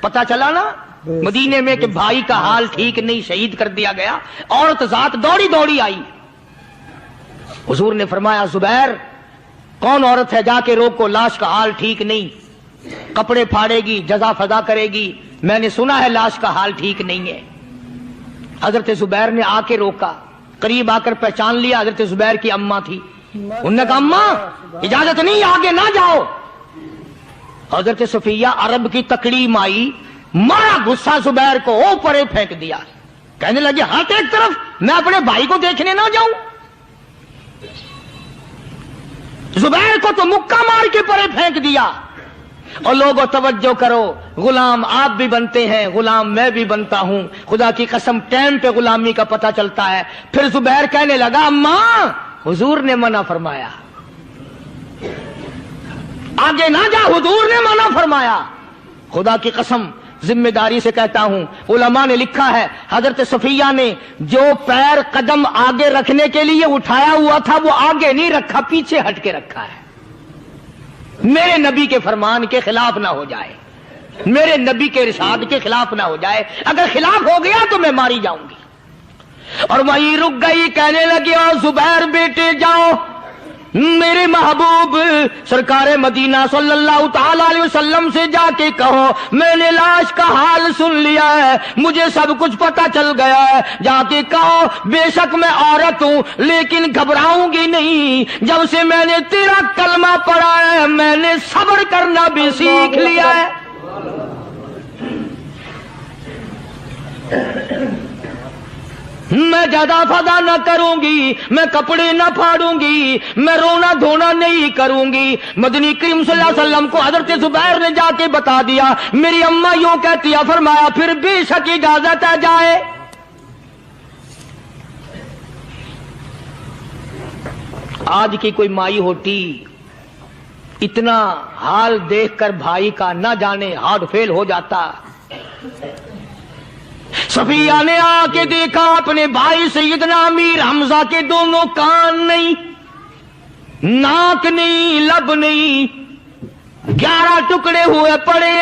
پتا چلا نا مدینے میں کہ بھائی کا حال ٹھیک نہیں، شہید کر دیا گیا، عورت ذات دوڑی دوڑی آئی، حضور نے فرمایا زبیر کون عورت ہے، جا کے روکو، لاش کا حال ٹھیک نہیں، کپڑے پھاڑے گی، جزا فضا کرے گی، میں نے سنا ہے لاش کا حال ٹھیک نہیں ہے۔ حضرت زبیر نے آ کے روکا، قریب آ کر پہچان لیا حضرت زبیر کی اماں تھی، انہوں نے کہا اماں اجازت نہیں، آگے نہ جاؤ۔ حضرت صفیہ عرب کی تکڑی مائی، مارا غصہ زبیر کو، اوپر پھینک دیا، کہنے لگے ہاتھ ایک طرف، میں اپنے بھائی کو دیکھنے نہ جاؤں۔ زبیر کو تو مکہ مار کے پرے پھینک دیا۔ اور لوگوں توجہ کرو، غلام آپ بھی بنتے ہیں، غلام میں بھی بنتا ہوں، خدا کی قسم ٹائم پہ غلامی کا پتہ چلتا ہے۔ پھر زبیر کہنے لگا اماں حضور نے منع فرمایا، آگے نہ جا، حضور نے منع فرمایا۔ خدا کی قسم ذمہ داری سے کہتا ہوں، علماء نے لکھا ہے حضرت صفیہ نے جو پیر قدم آگے رکھنے کے لیے اٹھایا ہوا تھا وہ آگے نہیں رکھا، پیچھے ہٹ کے رکھا ہے، میرے نبی کے فرمان کے خلاف نہ ہو جائے، میرے نبی کے ارشاد کے خلاف نہ ہو جائے، اگر خلاف ہو گیا تو میں ماری جاؤں گی۔ اور وہیں رک گئی، کہنے لگی او زبیر بیٹے جاؤ، میرے محبوب سرکار مدینہ صلی اللہ تعالی علیہ وسلم سے جا کے کہو میں نے لاش کا حال سن لیا ہے، مجھے سب کچھ پتا چل گیا ہے، جا کے کہو بے شک میں عورت ہوں لیکن گھبراؤں گی نہیں، جب سے میں نے تیرا کلمہ پڑھا ہے میں نے صبر کرنا بھی سیکھ لیا ہے۔ میں جدا فدا نہ کروں گی، میں کپڑے نہ پھاڑوں گی، میں رونا دھونا نہیں کروں گی۔ مدنی کریم صلی اللہ علیہ وسلم کو حضرت زبیر نے جا کے بتا دیا، میری اماں یوں کہتی ہے، فرمایا پھر بے شک اجازت ہے جائے۔ آج کی کوئی مائی ہوتی اتنا حال دیکھ کر بھائی کا نہ جانے ہارٹ فیل ہو جاتا۔ صفیہ نے آ کے دیکھا اپنے بھائی سیدنا امیر حمزہ کے دونوں کان نہیں، ناک نہیں، لب نہیں، 11 ٹکڑے ہوئے پڑے۔